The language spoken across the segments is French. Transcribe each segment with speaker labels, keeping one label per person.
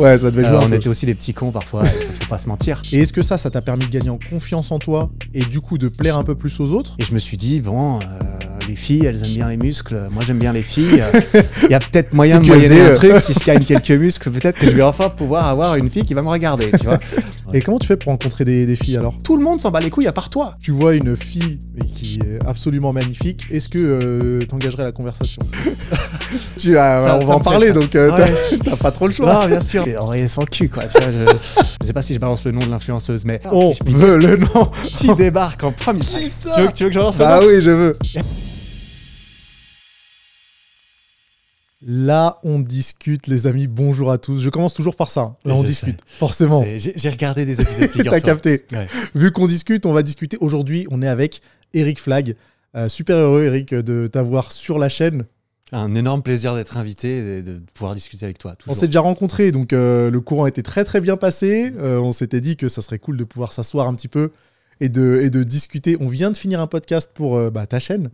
Speaker 1: Ouais, ça devait jouer un
Speaker 2: On
Speaker 1: peu.
Speaker 2: était aussi des petits cons parfois, faut pas se mentir.
Speaker 1: Et est-ce que ça t'a permis de gagner en confiance en toi et du coup de plaire un peu plus aux autres?
Speaker 2: Et je me suis dit, bon, les filles, elles aiment bien les muscles. Moi, j'aime bien les filles. Il y a peut-être moyen de moyenner un truc. Si je gagne quelques muscles, peut-être que je vais enfin pouvoir avoir une fille qui va me regarder, tu vois.
Speaker 1: Et comment tu fais pour rencontrer des filles alors?
Speaker 2: Tout le monde s'en bat les couilles à part toi.
Speaker 1: Tu vois une fille qui est absolument magnifique, est-ce que t'engagerais la conversation? On va en parler, donc t'as pas trop le choix.
Speaker 2: Ah, bien sûr. Oreiller sans cul, quoi. Tu vois, je sais pas si je balance le nom de l'influenceuse, mais
Speaker 1: On
Speaker 2: si je puis
Speaker 1: veut le nom.
Speaker 2: qui débarque en premier.
Speaker 1: Qui ça?
Speaker 2: Tu veux que je lance le
Speaker 1: Bah
Speaker 2: nom?
Speaker 1: oui, je veux. Là, on discute, les amis. Bonjour à tous. Je commence toujours par ça. Là,
Speaker 2: Et
Speaker 1: on
Speaker 2: je
Speaker 1: discute. Forcément.
Speaker 2: J'ai regardé des épisodes, figure-toi.
Speaker 1: T'as capté.
Speaker 2: Ouais.
Speaker 1: Vu qu'on discute, on va discuter. Aujourd'hui, on est avec Eric Flag. Super heureux, Eric, de t'avoir sur la chaîne.
Speaker 2: Un énorme plaisir d'être invité et de pouvoir discuter avec toi.
Speaker 1: On
Speaker 2: Toujours.
Speaker 1: s'est déjà rencontrés, donc le courant était très très bien passé. On s'était dit que ça serait cool de pouvoir s'asseoir un petit peu et de discuter. On vient de finir un podcast pour ta chaîne.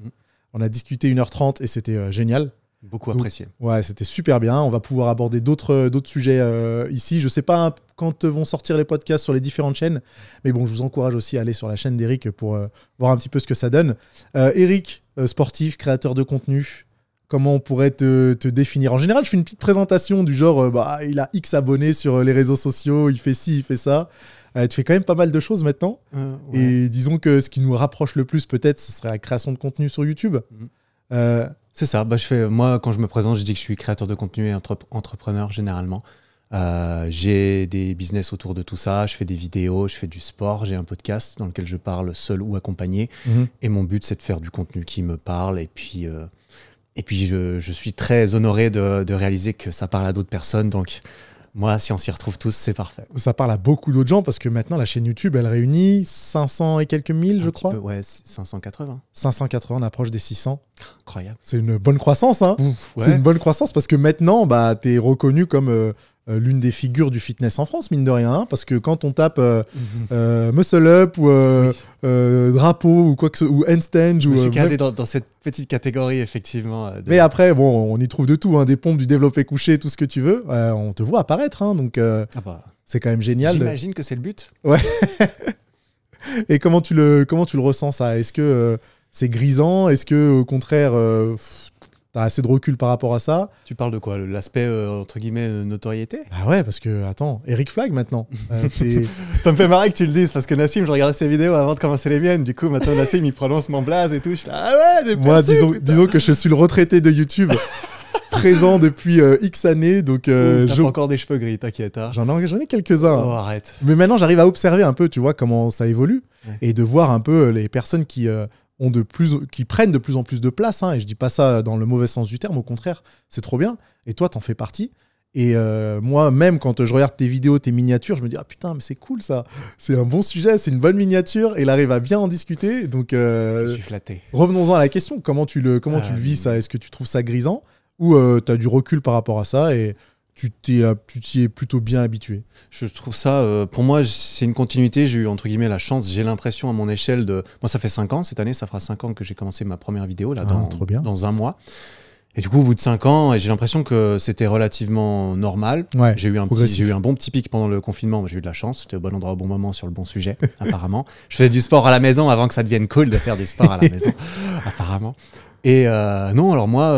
Speaker 1: On a discuté 1h30 et c'était génial.
Speaker 2: Beaucoup apprécié.
Speaker 1: Ouais, c'était super bien. On va pouvoir aborder d'autres sujets ici. Je sais pas quand vont sortir les podcasts sur les différentes chaînes, mais bon, je vous encourage aussi à aller sur la chaîne d'Eric pour voir un petit peu ce que ça donne. Eric, sportif, créateur de contenu, comment on pourrait te définir? En général, je fais une petite présentation du genre, il a X abonnés sur les réseaux sociaux, il fait ci, il fait ça. Tu fais quand même pas mal de choses maintenant.
Speaker 2: Ouais.
Speaker 1: Et disons que ce qui nous rapproche le plus, peut-être, ce serait la création de contenu sur YouTube.
Speaker 2: C'est ça. Moi, quand je me présente, je dis que je suis créateur de contenu et entrepreneur généralement. J'ai des business autour de tout ça. Je fais des vidéos, je fais du sport. J'ai un podcast dans lequel je parle seul ou accompagné. Et mon but, c'est de faire du contenu qui me parle. Et puis je suis très honoré de réaliser que ça parle à d'autres personnes. Donc, moi, si on s'y retrouve tous, c'est parfait.
Speaker 1: Ça parle à beaucoup d'autres gens parce que maintenant, la chaîne YouTube, elle réunit 500 et quelques mille, je crois.
Speaker 2: Ouais, 580.
Speaker 1: 580, on approche des 600.
Speaker 2: Incroyable.
Speaker 1: C'est une bonne croissance, hein.
Speaker 2: Ouf, ouais.
Speaker 1: C'est une bonne croissance parce que maintenant, tu es reconnu comme l'une des figures du fitness en France, mine de rien. Hein, parce que quand on tape Muscle Up ou Drapeau ou quoi que ce ou Handstand...
Speaker 2: Je me suis casé
Speaker 1: bref.
Speaker 2: dans cette petite catégorie, effectivement.
Speaker 1: Mais après, bon, on y trouve de tout, hein, des pompes, du développé couché, tout ce que tu veux. On te voit apparaître, hein, donc c'est quand même génial.
Speaker 2: J'imagine que c'est le but.
Speaker 1: Ouais. Et comment tu le ressens, ça? Est-ce que c'est grisant? Est-ce que au contraire, t'as assez de recul par rapport à ça?
Speaker 2: Tu parles de quoi? L'aspect, entre guillemets, notoriété?
Speaker 1: Ah ouais, parce que, attends, Eric Flag maintenant.
Speaker 2: Ça me fait marrer que tu le dises, parce que Nassim, je regardais ses vidéos avant de commencer les miennes. Du coup, maintenant, Nassim, il prononce mon blaze et tout. Je suis là, ah ouais, j'ai
Speaker 1: Moi,
Speaker 2: percé,
Speaker 1: disons que je suis le retraité de YouTube, présent depuis X années. Donc,
Speaker 2: t'as pas encore des cheveux gris, t'inquiète. Hein.
Speaker 1: J'en ai quelques-uns.
Speaker 2: Oh, arrête.
Speaker 1: Mais maintenant, j'arrive à observer un peu, tu vois, comment ça évolue.
Speaker 2: Ouais.
Speaker 1: Et de voir un peu les personnes qui prennent de plus en plus de place, hein, et je dis pas ça dans le mauvais sens du terme, au contraire, c'est trop bien. Et toi, t'en fais partie. Et moi, même quand je regarde tes vidéos, tes miniatures, je me dis ah putain, mais c'est cool ça. C'est un bon sujet, c'est une bonne miniature. Et il arrive à bien en discuter. Donc,
Speaker 2: Je suis flatté.
Speaker 1: revenons-en à la question. Comment tu le vis ça? Est-ce que tu trouves ça grisant ou t'as du recul par rapport à ça et tu t'y es plutôt bien habitué?
Speaker 2: Je trouve ça, pour moi, c'est une continuité. J'ai eu, entre guillemets, la chance, j'ai l'impression à mon échelle de... Moi, ça fait 5 ans, cette année, ça fera 5 ans que j'ai commencé ma première vidéo, là,
Speaker 1: trop bien.
Speaker 2: dans un mois. Et du coup, au bout de 5 ans, j'ai l'impression que c'était relativement normal.
Speaker 1: Ouais,
Speaker 2: J'ai eu un bon petit pic pendant le confinement, mais j'ai eu de la chance. J'étais au bon endroit au bon moment sur le bon sujet, apparemment. Je faisais du sport à la maison avant que ça devienne cool de faire du sport à la maison, apparemment. Et non, alors moi,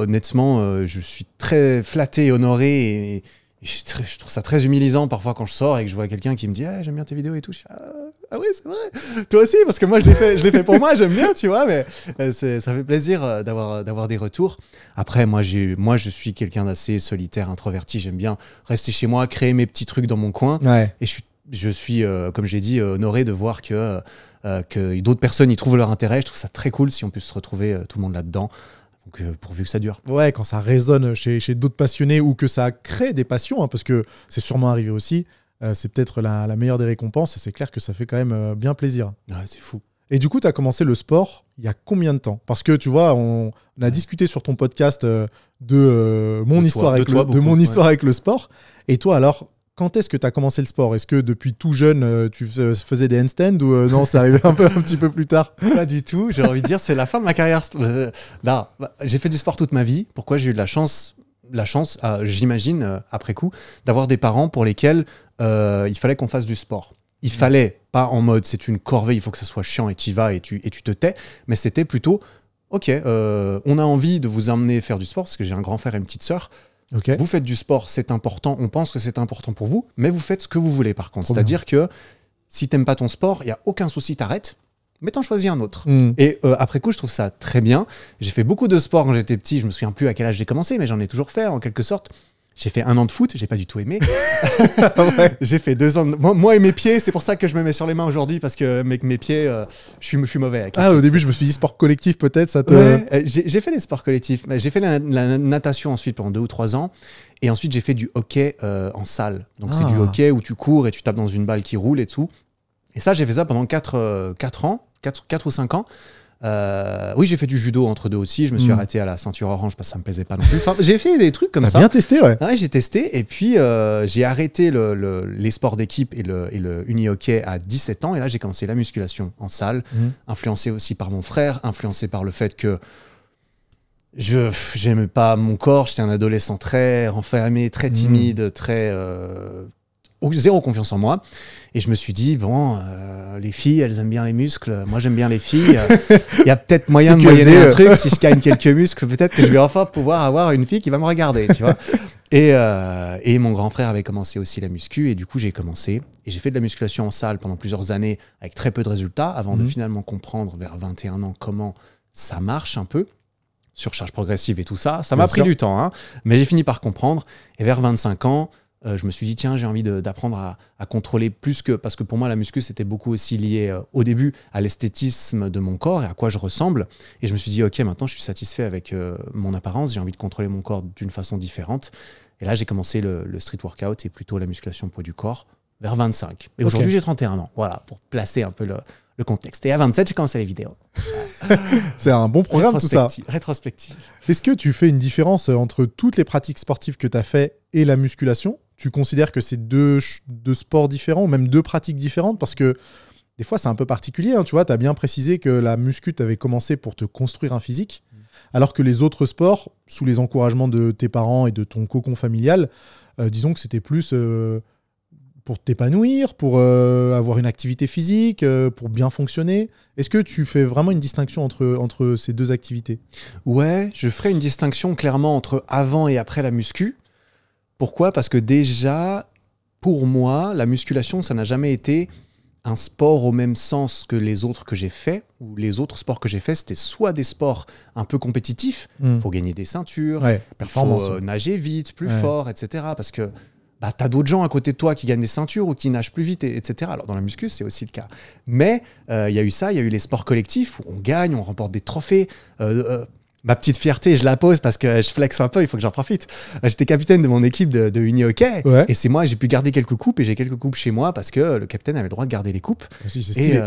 Speaker 2: honnêtement, je suis très flatté et honoré et je trouve ça très humilisant parfois quand je sors et que je vois quelqu'un qui me dit ah, j'aime bien tes vidéos et tout. Je suis, ah oui, c'est vrai. Toi aussi, parce que moi, je l'ai fait pour moi, j'aime bien, tu vois, mais ça fait plaisir d'avoir des retours. Après, moi, je suis quelqu'un d'assez solitaire, introverti. J'aime bien rester chez moi, créer mes petits trucs dans mon coin.
Speaker 1: Ouais.
Speaker 2: Et je suis comme j'ai dit, honoré de voir que d'autres personnes y trouvent leur intérêt. Je trouve ça très cool si on peut se retrouver tout le monde là-dedans. Donc, pourvu que ça dure.
Speaker 1: Ouais, quand ça résonne chez d'autres passionnés ou que ça crée des passions, hein, parce que c'est sûrement arrivé aussi, c'est peut-être la meilleure des récompenses et c'est clair que ça fait quand même bien plaisir.
Speaker 2: Ouais, c'est fou.
Speaker 1: Et du coup, tu as commencé le sport il y a combien de temps? Parce que tu vois, on a discuté sur ton podcast de mon histoire avec le sport. Et toi, alors, quand est-ce que tu as commencé le sport? Est-ce que depuis tout jeune, tu faisais des handstands ou non, c'est arrivé un petit peu plus tard?
Speaker 2: Pas du tout. J'ai envie de dire, c'est la fin de ma carrière. Non, j'ai fait du sport toute ma vie. Pourquoi? J'ai eu de la chance la chance, j'imagine, après coup, d'avoir des parents pour lesquels il fallait qu'on fasse du sport. Il fallait, pas en mode c'est une corvée, il faut que ça soit chiant et tu y vas et tu te tais, mais c'était plutôt, ok, on a envie de vous emmener faire du sport, parce que j'ai un grand frère et une petite sœur.
Speaker 1: Okay.
Speaker 2: Vous faites du sport, c'est important, on pense que c'est important pour vous, mais vous faites ce que vous voulez par contre. C'est-à-dire que si t'aimes pas ton sport, il n'y a aucun souci, t'arrêtes, mais t'en choisis un autre. Et après coup, je trouve ça très bien. J'ai fait beaucoup de sport quand j'étais petit, je me souviens plus à quel âge j'ai commencé, mais j'en ai toujours fait en quelque sorte. J'ai fait 1 an de foot, j'ai pas du tout aimé. Ouais. J'ai fait 2 ans de... Moi et mes pieds, c'est pour ça que je me mets sur les mains aujourd'hui, parce que avec mes pieds, je suis mauvais. Avec
Speaker 1: au début, je me suis dit sport collectif, peut-être, ça te...
Speaker 2: Ouais, j'ai fait les sports collectifs. J'ai fait la natation ensuite pendant 2 ou 3 ans. Et ensuite, j'ai fait du hockey en salle. Donc, c'est du hockey où tu cours et tu tapes dans une balle qui roule et tout. Et ça, j'ai fait ça pendant 4 ou 5 ans. Oui, j'ai fait du judo entre deux aussi. Je me suis arrêté à la ceinture orange parce que ça me plaisait pas non plus. Enfin, j'ai fait des trucs comme ça.
Speaker 1: Bien testé, ouais.
Speaker 2: Ouais, j'ai testé. Et puis, j'ai arrêté les sports d'équipe et le uni-hockey à 17 ans. Et là, j'ai commencé la musculation en salle, influencé aussi par mon frère, influencé par le fait que je n'aimais pas mon corps. J'étais un adolescent très renfermé, très timide, très... zéro confiance en moi. Et je me suis dit, bon, les filles, elles aiment bien les muscles. Moi, j'aime bien les filles. Il y a peut-être moyen de moyenner un truc. Si je gagne quelques muscles, peut-être que je vais enfin pouvoir avoir une fille qui va me regarder, tu vois. Et mon grand frère avait commencé aussi la muscu. Et du coup, j'ai commencé. Et j'ai fait de la musculation en salle pendant plusieurs années avec très peu de résultats avant de finalement comprendre vers 21 ans comment ça marche un peu. Surcharge progressive et tout ça. Ça m'a pris du temps, hein, mais j'ai fini par comprendre. Et vers 25 ans, je me suis dit, tiens, j'ai envie d'apprendre à contrôler plus que... Parce que pour moi, la muscu, c'était beaucoup aussi lié au début à l'esthétisme de mon corps et à quoi je ressemble. Et je me suis dit, ok, maintenant, je suis satisfait avec mon apparence. J'ai envie de contrôler mon corps d'une façon différente. Et là, j'ai commencé le street workout et plutôt la musculation poids du corps vers 25. Et aujourd'hui, j'ai 31 ans. Voilà, pour placer un peu le contexte. Et à 27, j'ai commencé les vidéos.
Speaker 1: C'est un bon programme, tout ça.
Speaker 2: Rétrospective.
Speaker 1: Est-ce que tu fais une différence entre toutes les pratiques sportives que tu as fait et la musculation ? Tu considères que c'est deux sports différents ou même 2 pratiques différentes? Parce que des fois, c'est un peu particulier. Hein, tu vois, tu as bien précisé que la muscu, tu avais commencé pour te construire un physique, alors que les autres sports, sous les encouragements de tes parents et de ton cocon familial, disons que c'était plus pour t'épanouir, pour avoir une activité physique, pour bien fonctionner. Est-ce que tu fais vraiment une distinction entre ces 2 activités?
Speaker 2: Ouais, je ferai une distinction clairement entre avant et après la muscu. Pourquoi ? Parce que déjà, pour moi, la musculation, ça n'a jamais été un sport au même sens que les autres que j'ai faits, ou les autres sports que j'ai faits, c'était soit des sports un peu compétitifs, il faut gagner des ceintures, il faut nager vite, plus fort, etc. Parce que tu as d'autres gens à côté de toi qui gagnent des ceintures ou qui nagent plus vite, etc. Alors dans la muscu, c'est aussi le cas. Mais il y a eu ça, il y a eu les sports collectifs où on gagne, on remporte des trophées. Ma petite fierté, je la pose parce que je flex un peu, il faut que j'en profite. J'étais capitaine de mon équipe de uni-hockey et c'est moi, j'ai pu garder quelques coupes et j'ai quelques coupes chez moi parce que le capitaine avait le droit de garder les coupes.
Speaker 1: Si, c'est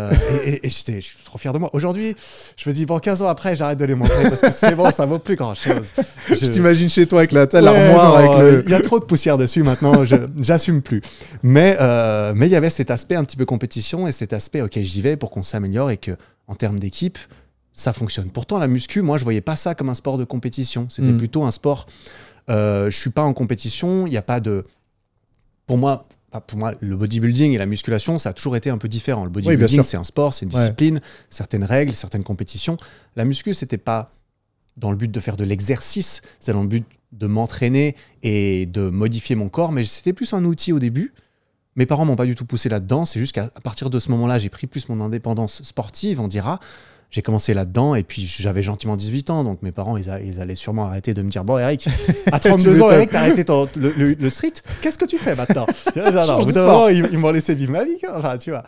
Speaker 2: et je suis trop fier de moi. Aujourd'hui, je me dis, bon, 15 ans après, j'arrête de les montrer parce que c'est bon, ça vaut plus grand-chose.
Speaker 1: Je t'imagine chez toi avec l'armoire.
Speaker 2: Il y a trop de poussière dessus maintenant, j'assume plus. Mais il y avait cet aspect un petit peu compétition et cet aspect, ok, j'y vais pour qu'on s'améliore et que en termes d'équipe, ça fonctionne. Pourtant, la muscu, moi, je voyais pas ça comme un sport de compétition. C'était plutôt un sport... je suis pas en compétition, il n'y a pas de... Pour moi, le bodybuilding et la musculation, ça a toujours été un peu différent. Le bodybuilding, c'est un sport, c'est une discipline, certaines règles, certaines compétitions. La muscu, c'était pas dans le but de faire de l'exercice, c'était dans le but de m'entraîner et de modifier mon corps, mais c'était plus un outil au début. Mes parents m'ont pas du tout poussé là-dedans, c'est juste qu'à partir de ce moment-là, j'ai pris plus mon indépendance sportive, on dira. J'ai commencé là-dedans et puis j'avais gentiment 18 ans, donc mes parents, ils allaient sûrement arrêter de me dire « Bon, Eric, à 32 ans, Eric, t'as arrêté le street, qu'est-ce que tu fais maintenant ?» Non, au bout d'un moment, ils m'ont laissé vivre ma vie, enfin, tu vois.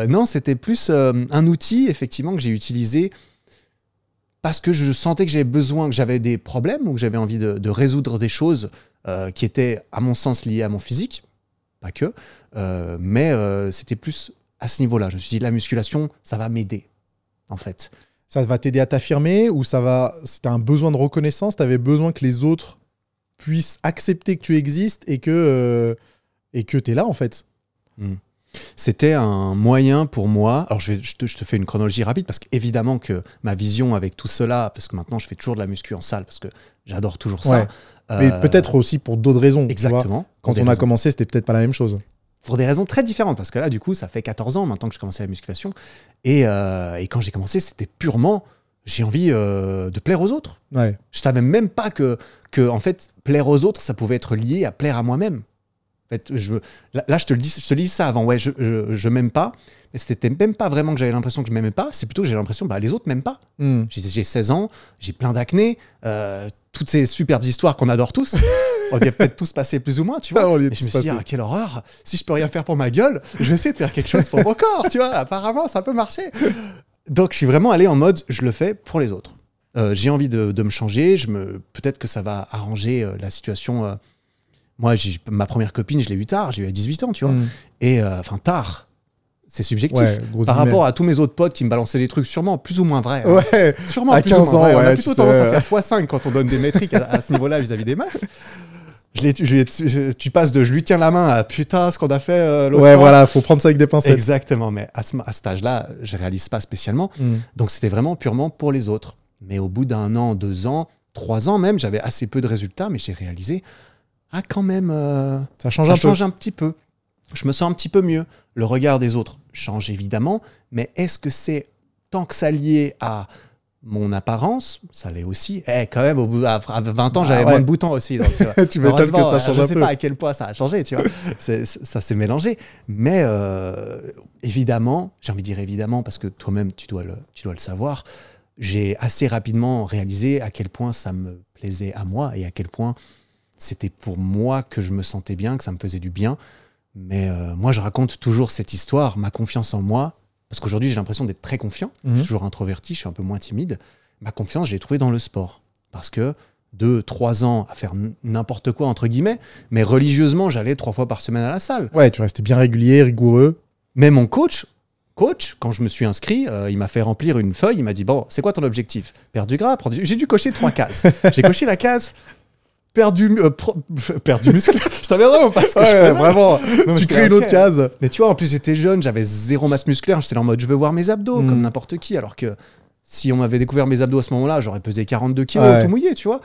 Speaker 2: Non, c'était plus un outil, effectivement, que j'ai utilisé parce que je sentais que j'avais besoin, que j'avais des problèmes ou que j'avais envie de résoudre des choses qui étaient, à mon sens, liées à mon physique, pas que, mais c'était plus à ce niveau-là. Je me suis dit, la musculation, ça va m'aider, en fait.
Speaker 1: Ça va t'aider à t'affirmer ou c'était un besoin de reconnaissance, tu avais besoin que les autres puissent accepter que tu existes et que tu es là, en fait.
Speaker 2: C'était un moyen pour moi. Alors, je te fais une chronologie rapide parce qu'évidemment que ma vision avec tout cela, parce que maintenant je fais toujours de la muscu en salle parce que j'adore toujours ça.
Speaker 1: Ouais. Mais peut-être aussi pour d'autres raisons.
Speaker 2: Exactement.
Speaker 1: Quand on a commencé, c'était peut-être pas la même chose.
Speaker 2: Pour des raisons très différentes parce que là, du coup, ça fait 14 ans maintenant que je commençais la musculation. Et quand j'ai commencé, c'était purement j'ai envie de plaire aux autres.
Speaker 1: Ouais.
Speaker 2: Je savais même pas que en fait, plaire aux autres, ça pouvait être lié à plaire à moi-même. En fait, là, je te dis ça avant. Ouais, je m'aime pas. Mais c'était même pas vraiment que j'avais l'impression que je m'aimais pas. C'est plutôt que j'ai l'impression que les autres m'aiment pas. J'ai 16 ans, j'ai plein d'acné. Toutes ces superbes histoires qu'on adore tous. On y a peut-être tous passé plus ou moins, tu vois. Et je me suis dit, quelle horreur. Si je peux rien faire pour ma gueule, je vais essayer de faire quelque chose pour mon corps, tu vois. Apparemment, ça peut marcher. Donc, je suis vraiment allé en mode, je le fais pour les autres. J'ai envie de me changer. Peut-être que ça va arranger la situation. Moi, ma première copine, je l'ai eue tard. J'ai eu à 18 ans, tu vois. Et enfin, tard. C'est subjectif.
Speaker 1: Ouais,
Speaker 2: par rapport à tous mes autres potes qui me balançaient des trucs sûrement plus ou moins vrais.
Speaker 1: Ouais.
Speaker 2: Sûrement
Speaker 1: à
Speaker 2: plus
Speaker 1: 15
Speaker 2: ou moins
Speaker 1: ans,
Speaker 2: vrais.
Speaker 1: ouais,
Speaker 2: On a plutôt tendance à faire x5 quand on donne des métriques à ce niveau-là vis-à-vis des meufs. Tu passes de je lui tiens la main à putain ce qu'on a fait l'autre soir.
Speaker 1: Ouais, voilà, faut prendre ça avec des pincettes.
Speaker 2: Exactement, mais à cet âge-là, je réalise pas spécialement. Donc c'était vraiment purement pour les autres. Mais au bout d'1 an, 2 ans, 3 ans même, j'avais assez peu de résultats, mais j'ai réalisé, quand même,
Speaker 1: ça change
Speaker 2: un petit peu. Je me sens un petit peu mieux. Le regard des autres change évidemment, mais est-ce que c'est tant que ça lié à mon apparence? Ça l'est aussi. Quand même, à 20 ans, j'avais moins de boutons aussi. Donc,
Speaker 1: tu m'étonnes que ça change un peu.
Speaker 2: Je sais pas à quel point ça a changé, tu vois. Ça s'est mélangé. Mais évidemment, j'ai envie de dire évidemment, parce que toi-même, tu dois le savoir, j'ai assez rapidement réalisé à quel point ça me plaisait à moi et à quel point c'était pour moi que je me sentais bien, que ça me faisait du bien. Mais moi, je raconte toujours cette histoire, ma confiance en moi, parce qu'aujourd'hui, j'ai l'impression d'être très confiant. Je suis toujours introverti, je suis un peu moins timide. Ma confiance, je l'ai trouvée dans le sport. Parce que 2-3 ans à faire n'importe quoi, entre guillemets, mais religieusement, j'allais 3 fois par semaine à la salle.
Speaker 1: Ouais, tu restais bien régulier, rigoureux.
Speaker 2: Mais mon coach, quand je me suis inscrit, il m'a fait remplir une feuille. Il m'a dit, bon, c'est quoi ton objectif? Perdre du gras, J'ai dû cocher 3 cases. J'ai coché la case... Perdre du muscle. Je t'avais vraiment parce que
Speaker 1: vraiment. Non, tu crées une autre case.
Speaker 2: Mais tu vois, en plus, j'étais jeune, j'avais 0 masse musculaire. J'étais là en mode, je veux voir mes abdos comme n'importe qui. Alors que si on m'avait découvert mes abdos à ce moment-là, j'aurais pesé 42 kilos, tout mouillé, tu vois.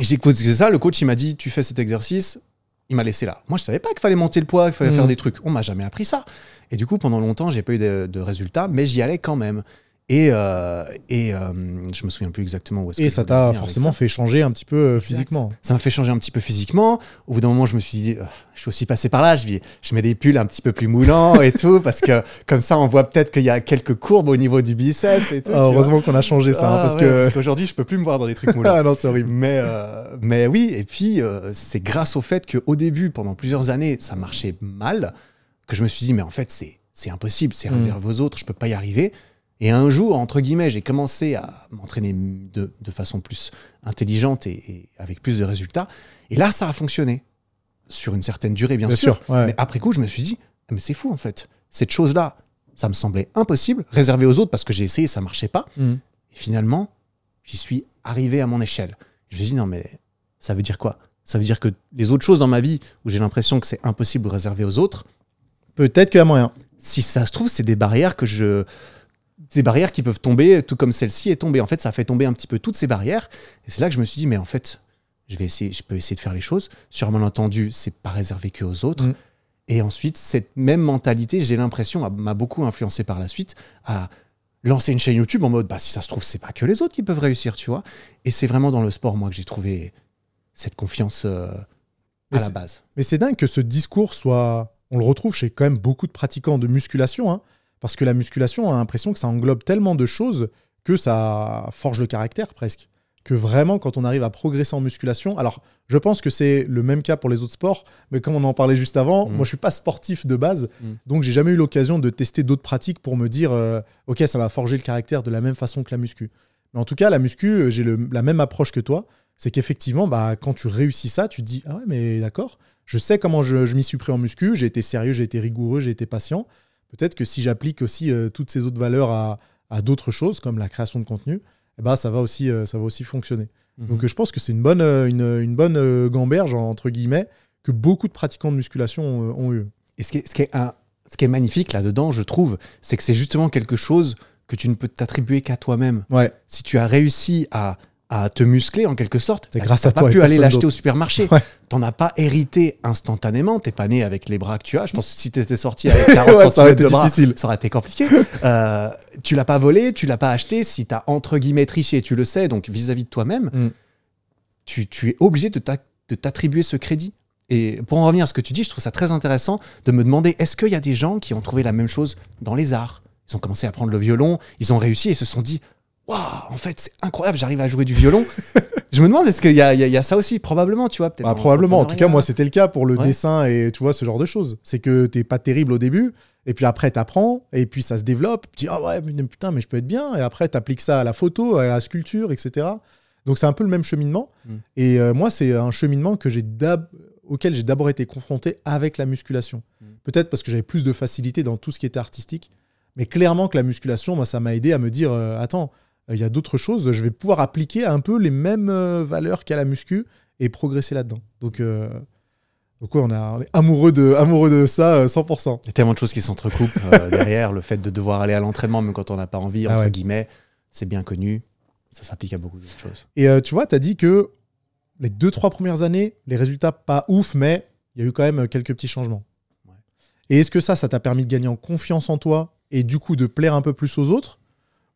Speaker 2: Et j'ai écouté ça. Le coach, il m'a dit, tu fais cet exercice. Il m'a laissé là. Moi, je savais pas qu'il fallait monter le poids, qu'il fallait faire des trucs. On m'a jamais appris ça. Et du coup, pendant longtemps, j'ai pas eu de résultats, mais j'y allais quand même. Et je me souviens plus exactement où est-ce que
Speaker 1: ça t'a forcément fait changer un petit peu physiquement.
Speaker 2: Ça m'a fait changer un petit peu physiquement. Au bout d'un moment, je me suis dit, je suis aussi passé par là. Je mets des pulls un petit peu plus moulants et tout, parce que comme ça, on voit peut-être qu'il y a quelques courbes au niveau du biceps et tout.
Speaker 1: Heureusement qu'on a changé ça.
Speaker 2: Parce qu'aujourd'hui, je peux plus me voir dans des trucs moulants.
Speaker 1: Ah non, c'est horrible.
Speaker 2: Mais oui, et puis c'est grâce au fait qu'au début, pendant plusieurs années, ça marchait mal, que je me suis dit, mais en fait, c'est impossible, c'est réservé aux autres, je peux pas y arriver. Et un jour, entre guillemets, j'ai commencé à m'entraîner de façon plus intelligente et avec plus de résultats. Et là, ça a fonctionné. Sur une certaine durée, bien sûr.
Speaker 1: Ouais.
Speaker 2: Mais après coup, je me suis dit, mais c'est fou en fait. Cette chose-là, ça me semblait impossible, réservé aux autres parce que j'ai essayé, ça marchait pas. Et finalement, j'y suis arrivé à mon échelle. Je me suis dit, non mais ça veut dire quoi? Ça veut dire que les autres choses dans ma vie où j'ai l'impression que c'est impossible de réserver aux autres,
Speaker 1: peut-être qu'il y a moyen.
Speaker 2: Si ça se trouve, c'est des barrières des barrières qui peuvent tomber, tout comme celle-ci est tombée. En fait, ça fait tomber un petit peu toutes ces barrières. Et c'est là que je me suis dit, mais en fait, je peux essayer de faire les choses. Sur malentendu, c'est pas réservé que aux autres. Et ensuite, cette même mentalité, j'ai l'impression, m'a beaucoup influencé par la suite à lancer une chaîne YouTube en mode, si ça se trouve, c'est pas que les autres qui peuvent réussir, tu vois. Et c'est vraiment dans le sport, moi, que j'ai trouvé cette confiance à la base.
Speaker 1: Mais c'est dingue que ce discours soit... On le retrouve chez quand même beaucoup de pratiquants de musculation, hein. Parce que la musculation, on a l'impression que ça englobe tellement de choses que ça forge le caractère presque. Que vraiment, quand on arrive à progresser en musculation... Alors, je pense que c'est le même cas pour les autres sports, mais comme on en parlait juste avant, moi, je ne suis pas sportif de base, donc j'ai jamais eu l'occasion de tester d'autres pratiques pour me dire ok, ça va forger le caractère de la même façon que la muscu. Mais en tout cas, la muscu, j'ai la même approche que toi. C'est qu'effectivement, quand tu réussis ça, tu te dis « Ah ouais, mais d'accord, je sais comment je m'y suis pris en muscu, j'ai été sérieux, j'ai été rigoureux, j'ai été patient. » Peut-être que si j'applique aussi toutes ces autres valeurs à d'autres choses, comme la création de contenu, ça va aussi fonctionner. Donc je pense que c'est une bonne gamberge, entre guillemets, que beaucoup de pratiquants de musculation ont eu.
Speaker 2: Et ce qui est ce qui est magnifique là-dedans, je trouve, c'est que c'est justement quelque chose que tu ne peux t'attribuer qu'à toi-même.
Speaker 1: Ouais.
Speaker 2: Si tu as réussi à te muscler en quelque sorte,
Speaker 1: C'est grâce à
Speaker 2: t'as
Speaker 1: toi
Speaker 2: pas
Speaker 1: et
Speaker 2: pu aller
Speaker 1: personne
Speaker 2: l'acheter
Speaker 1: d'autre.
Speaker 2: au supermarché.
Speaker 1: Ouais.
Speaker 2: T'en as pas hérité instantanément. T'es pas né avec les bras que tu as. Je pense que si t'étais sorti avec 40
Speaker 1: Ouais, ça aurait
Speaker 2: cm
Speaker 1: été
Speaker 2: de bras,
Speaker 1: difficile.
Speaker 2: ça aurait été compliqué. Tu l'as pas volé, tu l'as pas acheté. Si t'as entre guillemets triché, tu le sais, donc vis-à-vis de toi-même, tu es obligé de t'attribuer ce crédit. Et pour en revenir à ce que tu dis, je trouve ça très intéressant de me demander, est-ce qu'il y a des gens qui ont trouvé la même chose dans les arts? Ils ont commencé à prendre le violon, ils ont réussi et se sont dit, waouh, en fait, c'est incroyable, j'arrive à jouer du violon. Je me demande, est-ce qu'il y a ça aussi? Probablement, tu vois. Peut-être
Speaker 1: Bah,
Speaker 2: dans
Speaker 1: probablement. En tout cas, moi,
Speaker 2: l'entrepreneuriat.
Speaker 1: c'était le cas pour le
Speaker 2: Ouais.
Speaker 1: dessin et tu vois, ce genre de choses. C'est que t'es pas terrible au début, et puis après, t'apprends, et puis ça se développe. Tu dis, ah ouais, mais putain, mais je peux être bien. Et après, t'appliques ça à la photo, à la sculpture, etc. Donc, c'est un peu le même cheminement. Et moi, c'est un cheminement auquel j'ai d'abord été confronté avec la musculation. Peut-être parce que j'avais plus de facilité dans tout ce qui était artistique. Mais clairement que la musculation, moi, ça m'a aidé à me dire, attends, il y a d'autres choses, je vais pouvoir appliquer un peu les mêmes valeurs qu'à la muscu et progresser là-dedans. Donc ouais, on est amoureux de ça, 100%.
Speaker 2: Il y a tellement de choses qui s'entrecoupent derrière. Le fait de devoir aller à l'entraînement, même quand on n'a pas envie,
Speaker 1: Ah
Speaker 2: entre
Speaker 1: ouais.
Speaker 2: guillemets, c'est bien connu. Ça s'applique à beaucoup d'autres choses.
Speaker 1: Et tu vois, tu as dit que les 2-3 premières années, les résultats pas ouf, mais il y a eu quand même quelques petits changements.
Speaker 2: Ouais.
Speaker 1: Et est-ce que ça t'a permis de gagner en confiance en toi et du coup de plaire un peu plus aux autres?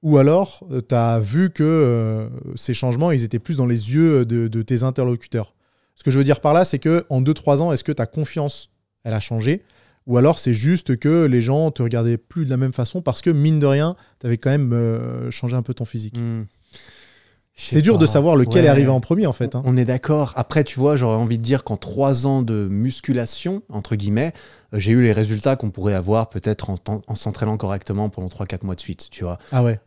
Speaker 1: Ou alors, tu as vu que ces changements, ils étaient plus dans les yeux de tes interlocuteurs? Ce que je veux dire par là, c'est qu'en 2-3 ans, est-ce que ta confiance, elle a changé? Ou alors, c'est juste que les gens te regardaient plus de la même façon parce que, mine de rien, tu avais quand même changé un peu ton physique. C'est dur de savoir lequel est arrivé en premier, en fait. Hein.
Speaker 2: On est d'accord. Après, tu vois, j'aurais envie de dire qu'en 3 ans de musculation, entre guillemets, j'ai eu les résultats qu'on pourrait avoir peut-être en s'entraînant correctement pendant 3-4 mois de suite, tu vois.
Speaker 1: Ah ouais.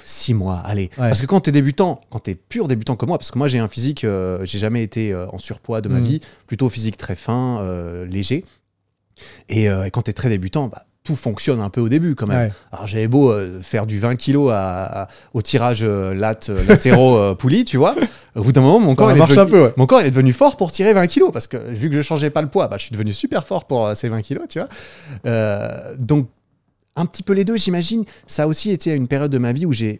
Speaker 2: 6 mois, allez.
Speaker 1: Ouais.
Speaker 2: Parce que quand t'es débutant, quand t'es pur débutant comme moi, parce que moi j'ai un physique, j'ai jamais été en surpoids de ma vie, plutôt physique très fin, léger. Et quand t'es très débutant, bah, tout fonctionne un peu au début quand même.
Speaker 1: Ouais.
Speaker 2: Alors j'avais beau faire du 20 kilos au tirage latéraux poulie, tu vois. Au bout d'un moment, mon corps,
Speaker 1: marche un peu, ouais.
Speaker 2: mon corps il est devenu fort pour tirer 20 kilos parce que vu que je changeais pas le poids, bah, je suis devenu super fort pour ces 20 kilos, tu vois. Donc un petit peu les deux, j'imagine. Ça a aussi été une période de ma vie où j'ai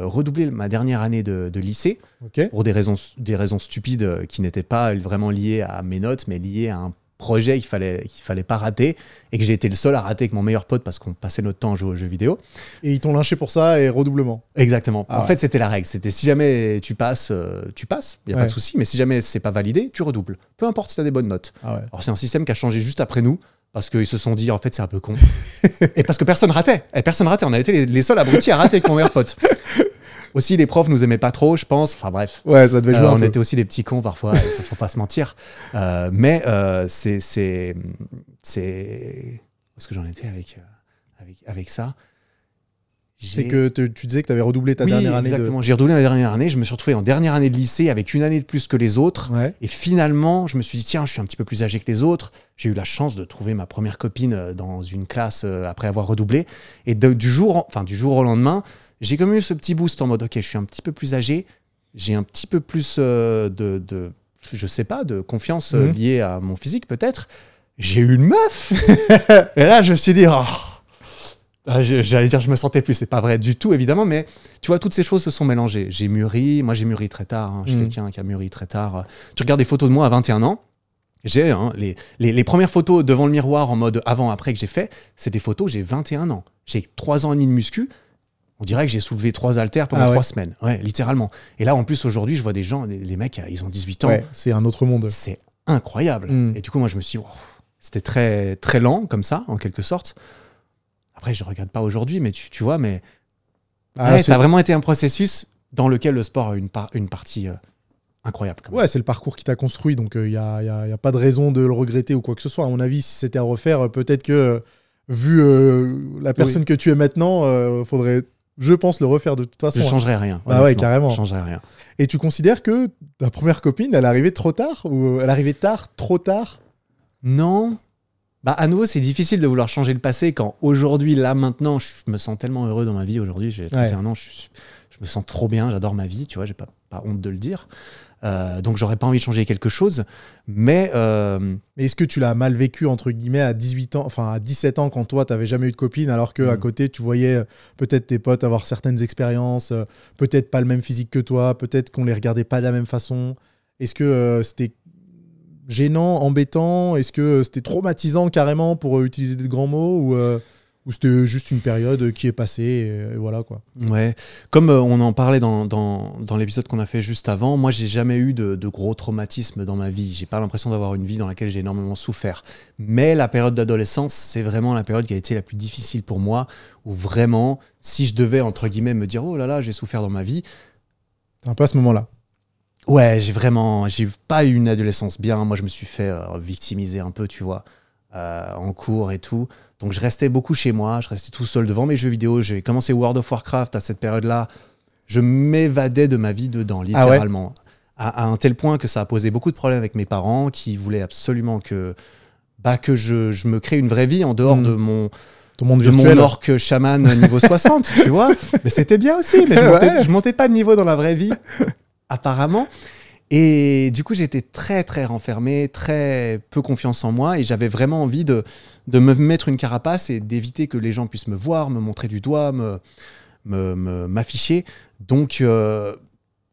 Speaker 2: redoublé ma dernière année de lycée
Speaker 1: Ok.
Speaker 2: pour des raisons stupides qui n'étaient pas vraiment liées à mes notes, mais liées à un projet qu'il fallait pas rater et que j'ai été le seul à rater avec mon meilleur pote parce qu'on passait notre temps à jouer aux jeux vidéo.
Speaker 1: Et ils t'ont lynché pour ça et redoublement.
Speaker 2: Exactement.
Speaker 1: Ah
Speaker 2: en
Speaker 1: ouais.
Speaker 2: fait, c'était la règle. C'était si jamais tu passes, il n'y a pas de souci, mais si jamais c'est pas validé, tu redoubles. Peu importe si tu as des bonnes notes.
Speaker 1: Ah ouais.
Speaker 2: Alors, c'est un système qui a changé juste après nous parce qu'ils se sont dit, en fait, c'est un peu con. Et parce que personne ratait. Et personne ratait. On a été les seuls abrutis à rater avec mon meilleur pote. Aussi, les profs nous aimaient pas trop, je pense. Enfin, bref.
Speaker 1: Ouais, ça devait jouer un
Speaker 2: On
Speaker 1: peu.
Speaker 2: était aussi des petits cons parfois, il faut pas se mentir. Mais c'est... Où est-ce que j'en étais avec ça?
Speaker 1: C'est que tu disais que tu avais redoublé ta
Speaker 2: Oui,
Speaker 1: dernière année.
Speaker 2: exactement. J'ai redoublé ma dernière année. Je me suis retrouvé en dernière année de lycée avec une année de plus que les autres.
Speaker 1: Ouais.
Speaker 2: Et finalement, je me suis dit, tiens, je suis un petit peu plus âgé que les autres. J'ai eu la chance de trouver ma première copine dans une classe après avoir redoublé. Et du jour au lendemain, j'ai comme eu ce petit boost en mode, ok, je suis un petit peu plus âgé. J'ai un petit peu plus je sais pas, de confiance liée à mon physique peut-être. J'ai eu une meuf. Et là, je me suis dit, oh. J'allais dire je me sentais plus, c'est pas vrai du tout évidemment, mais tu vois, toutes ces choses se sont mélangées. J'ai mûri, moi j'ai mûri très tard, hein. Je suis quelqu'un qui a mûri très tard. Tu regardes des photos de moi à 21 ans, j'ai les premières photos devant le miroir en mode avant-après que j'ai fait, c'est des photos, j'ai 21 ans. J'ai 3 ans et demi de muscu, on dirait que j'ai soulevé 3 haltères pendant 3 semaines, ouais, littéralement. Et là en plus aujourd'hui je vois des gens, les mecs ils ont 18 ans,
Speaker 1: Ouais, c'est un autre monde.
Speaker 2: c'est incroyable. Et du coup moi je me suis dit, oh, c'était très, très lent comme ça en quelque sorte. Après, je ne regrette pas aujourd'hui, mais tu vois, mais ça a vraiment été un processus dans lequel le sport a une partie incroyable. Quand même.
Speaker 1: Ouais, c'est le parcours qui t'a construit, donc il n'y a pas de raison de le regretter ou quoi que ce soit. À mon avis, si c'était à refaire, peut-être que, vu la personne que tu es maintenant, faudrait, je pense, le refaire de toute façon.
Speaker 2: Je ne changerais rien.
Speaker 1: Ah ouais, carrément.
Speaker 2: Je ne changerais rien.
Speaker 1: Et tu considères que ta première copine, elle est arrivée trop tard? Ou elle est arrivée tard, trop tard?
Speaker 2: Non. Bah, à nouveau, c'est difficile de vouloir changer le passé quand aujourd'hui, là, maintenant, je me sens tellement heureux dans ma vie. Aujourd'hui, j'ai 31 ans, je me sens trop bien, j'adore ma vie, tu vois, j'ai pas honte de le dire. Donc, j'aurais pas envie de changer quelque chose. Mais
Speaker 1: est-ce que tu l'as mal vécu, entre guillemets, à 18 ans, enfin à 17 ans, quand toi, tu n'avais jamais eu de copine, alors qu'à côté, tu voyais peut-être tes potes avoir certaines expériences, peut-être pas le même physique que toi, peut-être qu'on les regardait pas de la même façon. Est-ce que c'était gênant, embêtant? Est-ce que c'était traumatisant carrément, pour utiliser des grands mots, ou c'était juste une période qui est passée et voilà quoi?
Speaker 2: Ouais, comme on en parlait dans l'épisode qu'on a fait juste avant, moi j'ai jamais eu de gros traumatismes dans ma vie. J'ai pas l'impression d'avoir une vie dans laquelle j'ai énormément souffert. Mais la période d'adolescence, c'est vraiment la période qui a été la plus difficile pour moi, où vraiment, si je devais entre guillemets me dire oh là là, j'ai souffert dans ma vie.
Speaker 1: C'est un peu à ce moment-là.
Speaker 2: Ouais, j'ai pas eu une adolescence bien. Moi je me suis fait victimiser un peu, tu vois, en cours et tout. Donc je restais beaucoup chez moi, je restais tout seul devant mes jeux vidéo. J'ai commencé World of Warcraft à cette période-là. Je m'évadais de ma vie dedans, littéralement. À un tel point que ça a posé beaucoup de problèmes avec mes parents qui voulaient absolument que je me crée une vraie vie en dehors de mon orc chaman niveau 60, tu vois. Mais c'était bien aussi, mais je montais pas de niveau dans la vraie vie, apparemment. Et du coup, j'étais très, très renfermé, très peu confiance en moi. Et j'avais vraiment envie de me mettre une carapace et d'éviter que les gens puissent me voir, me montrer du doigt, m'afficher. Donc,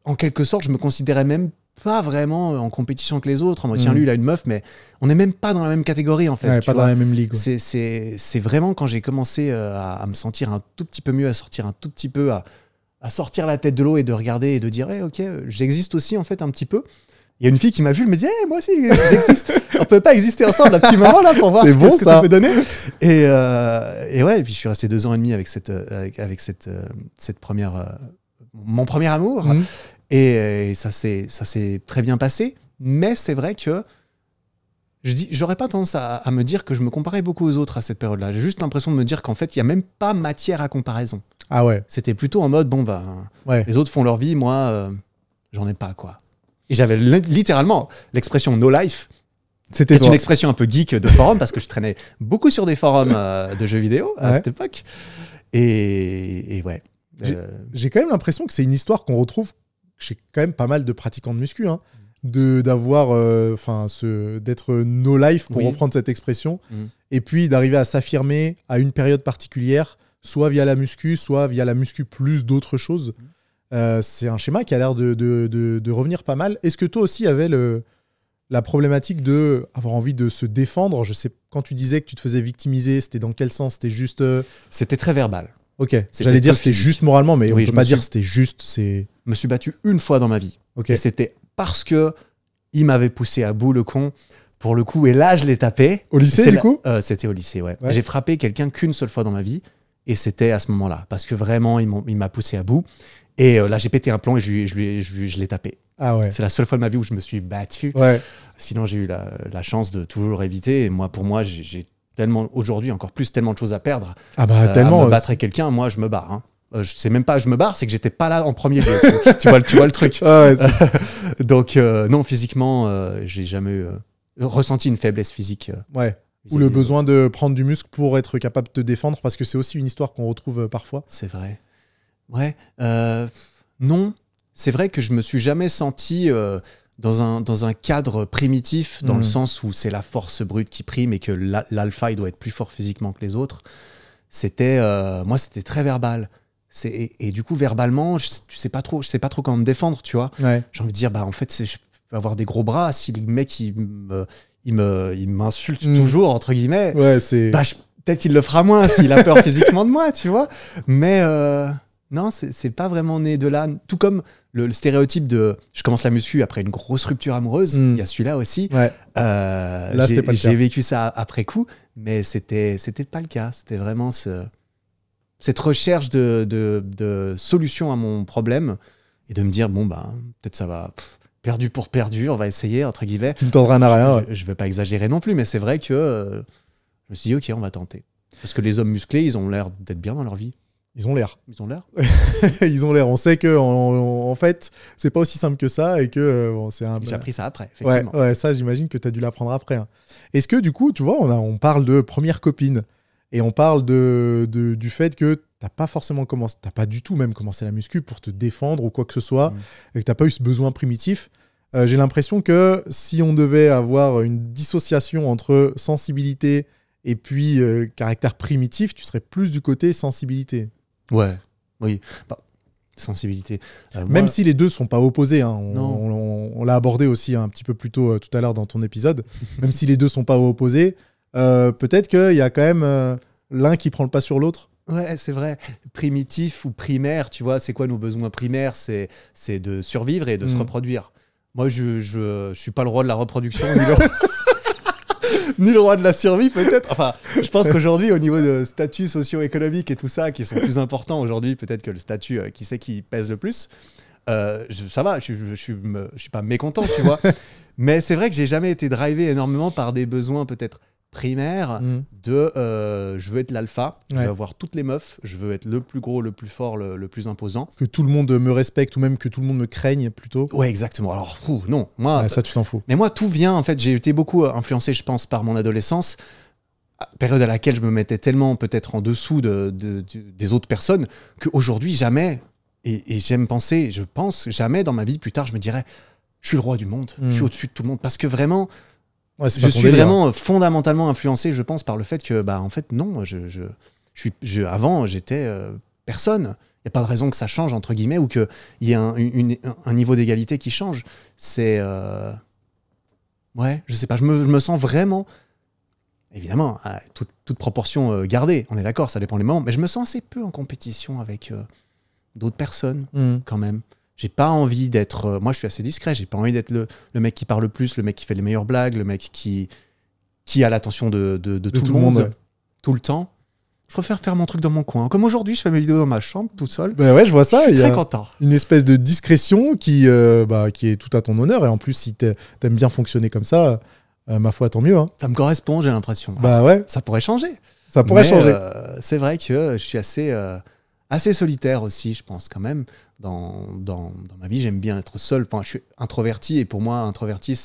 Speaker 2: en quelque sorte, je me considérais même pas vraiment en compétition avec les autres. En mode, tiens, lui, il a une meuf, mais on n'est même pas dans la même catégorie, en fait.
Speaker 1: Ouais, pas dans la même ligue. Ouais.
Speaker 2: C'est vraiment quand j'ai commencé à me sentir un tout petit peu mieux, à sortir un tout petit peu, à sortir la tête de l'eau et de regarder et de dire hey, ok, j'existe aussi en fait un petit peu. Il y a une fille qui m'a vu, elle me dit hey, moi aussi j'existe. On peut pas exister ensemble un petit moment là pour voir ce que ça peut donner. Et ouais, et puis je suis resté 2 ans et demi avec cette première mon premier amour. Et ça s'est très bien passé. Mais c'est vrai que j'aurais pas tendance à me dire que je me comparais beaucoup aux autres à cette période-là. J'ai juste l'impression de me dire qu'en fait, il n'y a même pas matière à comparaison.
Speaker 1: Ah ouais.
Speaker 2: C'était plutôt en mode, les autres font leur vie, moi, j'en ai pas, quoi. Et j'avais littéralement l'expression no life. C'était une expression un peu geek de forum, parce que je traînais beaucoup sur des forums de jeux vidéo à cette époque. Et ouais.
Speaker 1: J'ai quand même l'impression que c'est une histoire qu'on retrouve chez quand même pas mal de pratiquants de muscu, hein. D'être no life, pour reprendre cette expression, et puis d'arriver à s'affirmer à une période particulière, soit via la muscu, soit via la muscu plus d'autres choses. C'est un schéma qui a l'air de revenir pas mal. Est-ce que toi aussi avais la problématique d'avoir envie de se défendre? Je sais, quand tu disais que tu te faisais victimiser, c'était dans quel sens? C'était juste...
Speaker 2: C'était très verbal.
Speaker 1: Ok, j'allais dire c'était juste moralement, mais on peut pas dire c'était juste. Je
Speaker 2: me suis battu une fois dans ma vie. Okay. Et c'était parce que il m'avait poussé à bout, le con, pour le coup. Et là, je l'ai tapé.
Speaker 1: Au lycée, du coup?
Speaker 2: C'était au lycée, ouais. J'ai frappé quelqu'un qu'une seule fois dans ma vie. Et c'était à ce moment-là. Parce que vraiment, il m'a poussé à bout. Et là, j'ai pété un plomb et je l'ai tapé.
Speaker 1: Ah ouais.
Speaker 2: C'est la seule fois de ma vie où je me suis battu.
Speaker 1: Ouais.
Speaker 2: Sinon, j'ai eu la chance de toujours éviter. Et pour moi, j'ai tellement, aujourd'hui, encore plus, tellement de choses à perdre.
Speaker 1: Ah bah, tellement.
Speaker 2: À me battre avec quelqu'un, moi, je me barre. Hein. Je sais même pas, je me barre, c'est que j'étais pas là en premier lieu. tu vois le truc.
Speaker 1: Ah ouais,
Speaker 2: donc, non, physiquement, j'ai jamais ressenti une faiblesse physique.
Speaker 1: Ouais. Ou le besoin de prendre du muscle pour être capable de te défendre, parce que c'est aussi une histoire qu'on retrouve parfois.
Speaker 2: C'est vrai. Ouais. Non, c'est vrai que je me suis jamais senti dans un cadre primitif, dans le sens où c'est la force brute qui prime et que l'alpha, il doit être plus fort physiquement que les autres. Moi, c'était très verbal. Et du coup, verbalement, je sais pas trop comment me défendre, tu vois.
Speaker 1: Ouais.
Speaker 2: J'ai envie de dire, en fait, je peux avoir des gros bras. Si le mec, il m'insulte toujours, entre guillemets, peut-être qu'il le fera moins s'il a peur physiquement de moi, tu vois. Mais non, c'est pas vraiment né de là. Tout comme le stéréotype de je commence la muscu après une grosse rupture amoureuse, il y a celui-là aussi.
Speaker 1: Ouais. Là, c'était pas le cas.
Speaker 2: J'ai vécu ça après coup, mais c'était pas le cas. C'était vraiment cette recherche de solution à mon problème et de me dire, peut-être ça va, perdu pour perdu, on va essayer, entre guillemets.
Speaker 1: Tu ne tendras un rien. Ouais.
Speaker 2: Je vais pas exagérer non plus, mais c'est vrai que je me suis dit, ok, on va tenter. Parce que les hommes musclés, ils ont l'air d'être bien dans leur vie.
Speaker 1: Ils ont l'air.
Speaker 2: Ils ont l'air.
Speaker 1: Ils ont l'air. On sait que en fait, c'est pas aussi simple que ça et que c'est un.
Speaker 2: J'ai appris ça après, effectivement.
Speaker 1: Ouais, ça, j'imagine que tu as dû l'apprendre après. Hein. Est-ce que du coup, tu vois, on parle de première copine et on parle du fait que t'as pas forcément t'as pas du tout même commencé la muscu pour te défendre ou quoi que ce soit et que t'as pas eu ce besoin primitif. J'ai l'impression que si on devait avoir une dissociation entre sensibilité et puis caractère primitif, tu serais plus du côté sensibilité.
Speaker 2: Ouais, oui. Bah, sensibilité.
Speaker 1: Même
Speaker 2: Moi,
Speaker 1: si les deux sont pas opposés, hein.
Speaker 2: Non.
Speaker 1: On l'a abordé aussi un petit peu plus tôt tout à l'heure dans ton épisode. Même si les deux sont pas opposés, peut-être qu'il y a quand même l'un qui prend le pas sur l'autre.
Speaker 2: ouais, c'est vrai. Primitif ou primaire, tu vois, c'est quoi nos besoins primaires? C'est de survivre et de se reproduire. Moi, je suis pas le roi de la reproduction, ni le roi de la survie, peut-être. Enfin, je pense qu'aujourd'hui, au niveau de statut socio-économique et tout ça, qui sont plus importants aujourd'hui, peut-être que le statut, qui c'est qui pèse le plus, ça va, je suis pas mécontent, tu vois. Mais c'est vrai que j'ai jamais été drivé énormément par des besoins peut-être primaires de je veux être l'alpha, je veux avoir toutes les meufs, je veux être le plus gros, le plus fort, le plus imposant.
Speaker 1: Que tout le monde me respecte ou même que tout le monde me craigne plutôt.
Speaker 2: Ouais, exactement. Alors, non, moi...
Speaker 1: Ça, tu t'en fous.
Speaker 2: Mais moi, tout vient, en fait, j'ai été beaucoup influencé, je pense, par mon adolescence, période à laquelle je me mettais tellement peut-être en dessous des autres personnes, qu'aujourd'hui, jamais, et j'aime penser, je pense, jamais dans ma vie, plus tard, je me dirais, je suis le roi du monde, je suis au-dessus de tout le monde, parce que vraiment...
Speaker 1: Ouais, c'est
Speaker 2: je
Speaker 1: pas ton
Speaker 2: suis
Speaker 1: délire.
Speaker 2: vraiment fondamentalement influencé, je pense, par le fait que, en fait, non, avant, j'étais personne. Il n'y a pas de raison que ça change, entre guillemets, ou qu'il y ait un niveau d'égalité qui change. C'est... Ouais, je sais pas, je me sens vraiment... Évidemment, à toute proportion gardée, on est d'accord, ça dépend des moments, mais je me sens assez peu en compétition avec d'autres personnes, quand même. J'ai pas envie d'être... moi, je suis assez discret. J'ai pas envie d'être le mec qui parle le plus, le mec qui fait les meilleures blagues, le mec qui a l'attention de tout le monde,
Speaker 1: ouais.
Speaker 2: tout le temps. Je préfère faire mon truc dans mon coin. Comme aujourd'hui, je fais mes vidéos dans ma chambre, tout seul.
Speaker 1: Bah ouais, je vois ça.
Speaker 2: Je suis
Speaker 1: Il y
Speaker 2: très
Speaker 1: a
Speaker 2: content.
Speaker 1: une espèce de discrétion qui est tout à ton honneur. Et en plus, si t'aimes bien fonctionner comme ça, ma foi, tant mieux. Hein.
Speaker 2: Ça me correspond, j'ai l'impression.
Speaker 1: Bah ouais,
Speaker 2: Ça pourrait changer.
Speaker 1: ça pourrait changer.
Speaker 2: C'est vrai que je suis assez solitaire aussi, je pense, quand même. Dans ma vie, j'aime bien être seul. Enfin, je suis introverti et pour moi, introverti,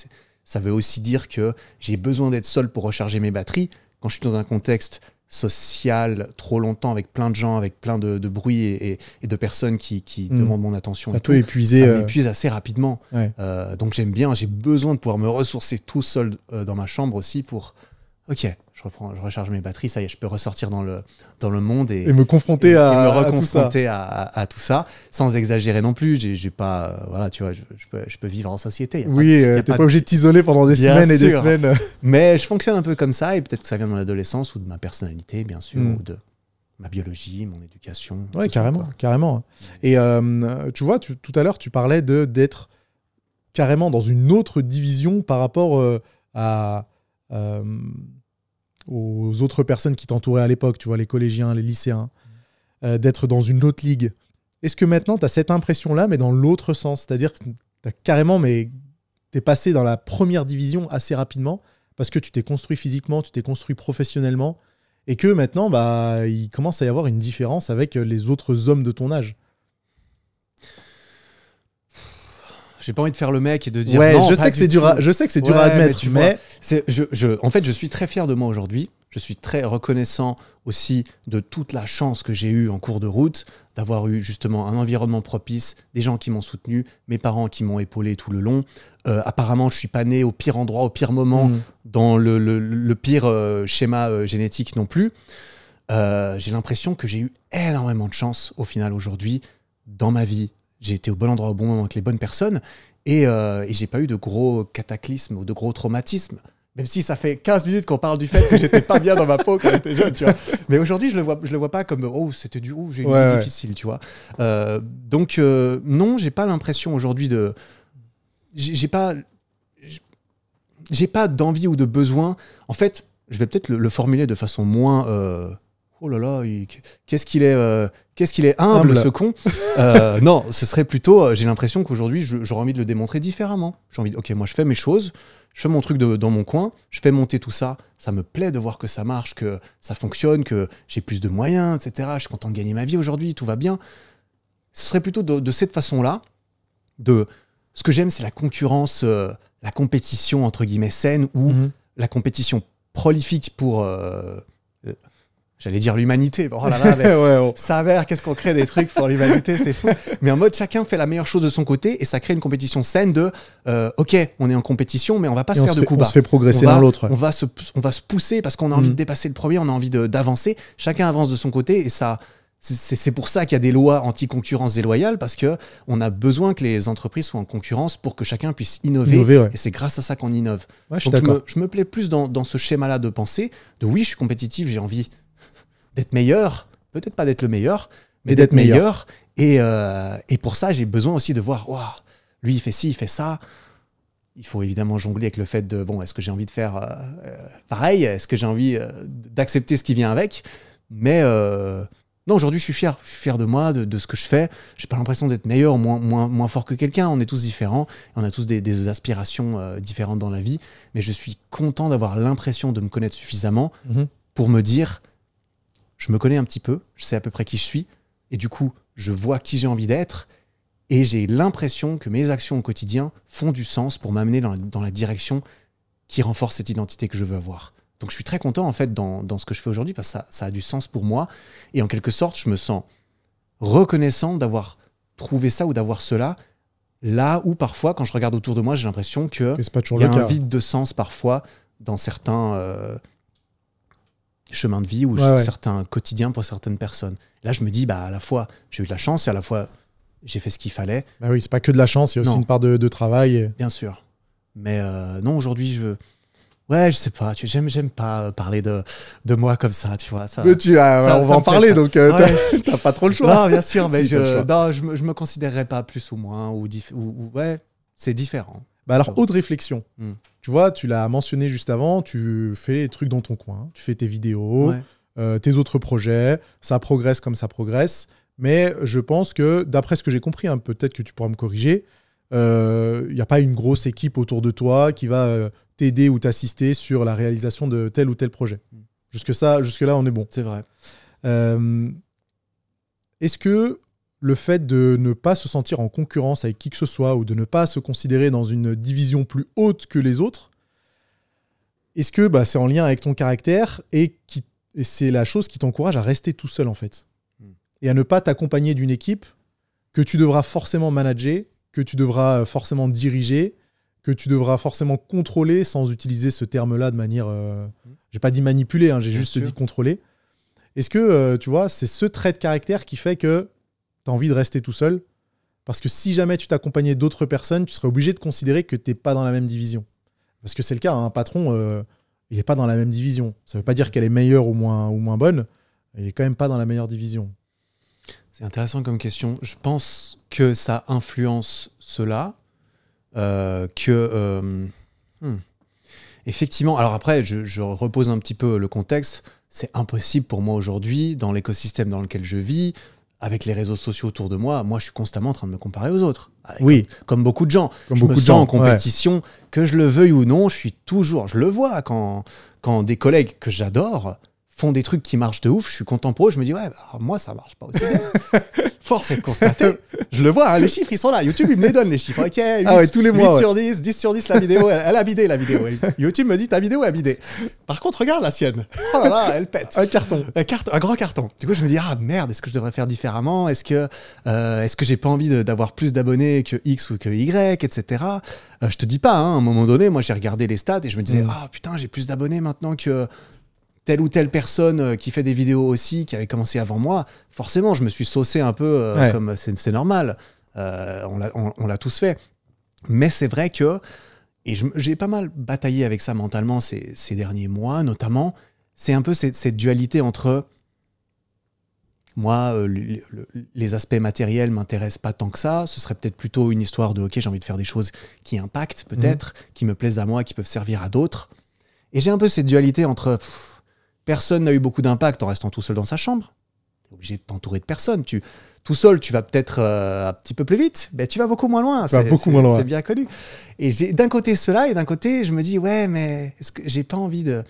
Speaker 2: ça veut aussi dire que j'ai besoin d'être seul pour recharger mes batteries. Quand je suis dans un contexte social trop longtemps avec plein de gens, avec plein de bruit et de personnes qui demandent mon attention,
Speaker 1: Ça
Speaker 2: et
Speaker 1: peut
Speaker 2: tout,
Speaker 1: épuiser.
Speaker 2: ça m'épuise assez rapidement.
Speaker 1: Ouais.
Speaker 2: Donc j'aime bien, j'ai besoin de pouvoir me ressourcer tout seul dans ma chambre aussi pour... Ok, je recharge mes batteries, ça y est, je peux ressortir dans le monde
Speaker 1: Et me confronter
Speaker 2: et me
Speaker 1: à tout ça.
Speaker 2: reconfronter à tout ça, sans exagérer non plus. J'ai pas, voilà, tu vois, je peux vivre en société. Y a
Speaker 1: Oui, t'es pas obligé de t'isoler pendant des
Speaker 2: Bien
Speaker 1: semaines et des
Speaker 2: sûr.
Speaker 1: semaines.
Speaker 2: Mais je fonctionne un peu comme ça, et peut-être que ça vient de mon adolescence ou de ma personnalité, bien sûr, ou de ma biologie, mon éducation.
Speaker 1: Ouais,
Speaker 2: tout ça,
Speaker 1: carrément,
Speaker 2: quoi.
Speaker 1: carrément. Et tu vois, tout à l'heure, tu parlais d'être carrément dans une autre division par rapport aux autres personnes qui t'entouraient à l'époque, tu vois, les collégiens, les lycéens, d'être dans une autre ligue. Est-ce que maintenant, tu as cette impression-là, mais dans l'autre sens? C'est-à-dire que tu as carrément, mais tu es passé dans la première division assez rapidement parce que tu t'es construit physiquement, tu t'es construit professionnellement, et que maintenant, il commence à y avoir une différence avec les autres hommes de ton âge.
Speaker 2: J'ai pas envie de faire le mec et de dire
Speaker 1: Ouais,
Speaker 2: non,
Speaker 1: je
Speaker 2: pas
Speaker 1: sais que
Speaker 2: du
Speaker 1: c'est dur,
Speaker 2: tout.
Speaker 1: je sais que c'est dur
Speaker 2: Ouais,
Speaker 1: à admettre,
Speaker 2: tu
Speaker 1: mais
Speaker 2: vois, en fait, je suis très fier de moi aujourd'hui. Je suis très reconnaissant aussi de toute la chance que j'ai eue en cours de route, d'avoir eu justement un environnement propice, des gens qui m'ont soutenu, mes parents qui m'ont épaulé tout le long. Apparemment, je suis pas né au pire endroit, au pire moment, dans le pire schéma génétique non plus. J'ai l'impression que j'ai eu énormément de chance au final aujourd'hui dans ma vie. J'ai été au bon endroit au bon moment avec les bonnes personnes et j'ai pas eu de gros cataclysmes ou de gros traumatismes. Même si ça fait 15 minutes qu'on parle du fait que j'étais pas bien dans ma peau quand j'étais jeune, tu vois. Mais aujourd'hui, je le vois pas comme oh, c'était j'ai une vie difficile, tu vois. Donc non, j'ai pas l'impression aujourd'hui de j'ai pas d'envie ou de besoin. En fait, je vais peut-être le formuler de façon moins oh là là, qu'est-ce qu'il est humble, ce con. Non, ce serait plutôt, j'ai l'impression qu'aujourd'hui, j'aurais envie de le démontrer différemment. J'ai envie ok, moi je fais mes choses, je fais mon truc dans mon coin, je fais monter tout ça, ça me plaît de voir que ça marche, que ça fonctionne, que j'ai plus de moyens, etc. Je suis content de gagner ma vie aujourd'hui, tout va bien. Ce serait plutôt de cette façon-là. Ce que j'aime, c'est la concurrence, la compétition, entre guillemets, saine, ou la compétition prolifique pour... j'allais dire l'humanité. Bon, oh là là, mais ça avère, qu'est-ce qu'on crée des trucs pour l'humanité, c'est fou. Mais en mode, chacun fait la meilleure chose de son côté et ça crée une compétition saine de ok, on est en compétition, mais on va pas se faire de coups bas.
Speaker 1: On se fait progresser l'un l'autre.
Speaker 2: On va se pousser parce qu'on a envie de dépasser le premier, on a envie d'avancer. Chacun avance de son côté et ça. C'est pour ça qu'il y a des lois anti-concurrence déloyale, parce qu'on a besoin que les entreprises soient en concurrence pour que chacun puisse innover et c'est grâce à ça qu'on innove.
Speaker 1: Ouais,
Speaker 2: Donc je me plais plus dans ce schéma-là de pensée, de oui, je suis compétitif, j'ai envie d'être meilleur, peut-être pas d'être le meilleur, mais d'être meilleur. Et pour ça, j'ai besoin aussi de voir, wow, lui, il fait ci, il fait ça. Il faut évidemment jongler avec le fait de, bon, est-ce que j'ai envie de faire pareil? Est-ce que j'ai envie d'accepter ce qui vient avec? Mais... non, aujourd'hui, je suis fier de moi, de ce que je fais. J'ai pas l'impression d'être meilleur ou moins fort que quelqu'un. On est tous différents. On a tous des aspirations différentes dans la vie. Mais je suis content d'avoir l'impression de me connaître suffisamment pour me dire, je me connais un petit peu, je sais à peu près qui je suis. Et du coup, je vois qui j'ai envie d'être. Et j'ai l'impression que mes actions au quotidien font du sens pour m'amener dans la direction qui renforce cette identité que je veux avoir. Donc je suis très content en fait dans ce que je fais aujourd'hui parce que ça a du sens pour moi et en quelque sorte je me sens reconnaissant d'avoir trouvé ça ou d'avoir cela là où parfois quand je regarde autour de moi j'ai l'impression qu'il y a un vide de sens parfois dans certains chemins de vie ou certains quotidiens pour certaines personnes. Là je me dis à la fois j'ai eu de la chance et à la fois j'ai fait ce qu'il fallait.
Speaker 1: Bah oui, c'est pas que de la chance, il y a aussi une part de travail.
Speaker 2: Bien sûr. Mais non, aujourd'hui ouais, je sais pas, j'aime pas parler de moi comme ça, tu vois.
Speaker 1: Mais on va en parler, donc t'as pas trop le choix.
Speaker 2: Non, bien sûr, mais je me considérerais pas plus ou moins, ou ouais, c'est différent.
Speaker 1: Bah alors, autre réflexion. Tu vois, tu l'as mentionné juste avant, tu fais les trucs dans ton coin, tu fais tes vidéos, tes autres projets, ça progresse comme ça progresse, mais je pense que, d'après ce que j'ai compris, peut-être que tu pourras me corriger, il n'y a pas une grosse équipe autour de toi qui va... t'aider ou t'assister sur la réalisation de tel ou tel projet. Jusque-là, on est bon.
Speaker 2: C'est vrai.
Speaker 1: Est-ce que le fait de ne pas se sentir en concurrence avec qui que ce soit ou de ne pas se considérer dans une division plus haute que les autres, est-ce que c'est en lien avec ton caractère et c'est la chose qui t'encourage à rester tout seul en fait et à ne pas t'accompagner d'une équipe que tu devras forcément manager, que tu devras forcément diriger, que tu devras forcément contrôler sans utiliser ce terme-là de manière... j'ai pas dit manipuler, j'ai juste dit contrôler. Est-ce que, tu vois, c'est ce trait de caractère qui fait que tu as envie de rester tout seul? Parce que si jamais tu t'accompagnais d'autres personnes, tu serais obligé de considérer que tu n'es pas dans la même division. Parce que c'est le cas, un patron, il n'est pas dans la même division. Ça ne veut pas dire qu'elle est meilleure ou moins bonne, il n'est quand même pas dans la meilleure division.
Speaker 2: C'est intéressant comme question. Je pense que ça influence cela. Effectivement, alors après je repose un petit peu le contexte, c'est impossible pour moi aujourd'hui dans l'écosystème dans lequel je vis, avec les réseaux sociaux autour de moi je suis constamment en train de me comparer aux autres, comme beaucoup de gens, je me sens en compétition, que je le veuille ou non, je le vois quand des collègues que j'adore font des trucs qui marchent de ouf, je suis content pour eux, je me dis moi ça marche pas aussi bien. Force est de constater, je le vois, les chiffres ils sont là, YouTube il me les donne les chiffres, ok, 8,
Speaker 1: tous les mois,
Speaker 2: 8 sur 10, 10 sur 10 la vidéo, elle a bidé la vidéo, YouTube me dit ta vidéo a bidé. Par contre regarde la sienne, oh là là, elle pète.
Speaker 1: Un carton.
Speaker 2: Un grand carton. Du coup je me dis merde, est-ce que je devrais faire différemment, est-ce que j'ai pas envie d'avoir plus d'abonnés que X ou que Y, etc. Je te dis pas, à un moment donné, moi j'ai regardé les stats et je me disais putain j'ai plus d'abonnés maintenant que telle ou telle personne qui fait des vidéos aussi, qui avait commencé avant moi, forcément, je me suis saucé un peu, comme c'est normal. On l'a tous fait. Mais c'est vrai que, et j'ai pas mal bataillé avec ça mentalement ces derniers mois, notamment, c'est un peu cette dualité entre moi, les aspects matériels m'intéressent pas tant que ça. Ce serait peut-être plutôt une histoire de, ok, j'ai envie de faire des choses qui impactent peut-être, qui me plaisent à moi, qui peuvent servir à d'autres. Et j'ai un peu cette dualité entre... Personne n'a eu beaucoup d'impact en restant tout seul dans sa chambre. Tu es obligé de t'entourer de personnes. Tout seul, tu vas peut-être un petit peu plus vite, mais tu vas beaucoup moins loin. C'est bien connu. Et j'ai d'un côté cela, et d'un côté, je me dis, mais est-ce que j'ai pas envie de...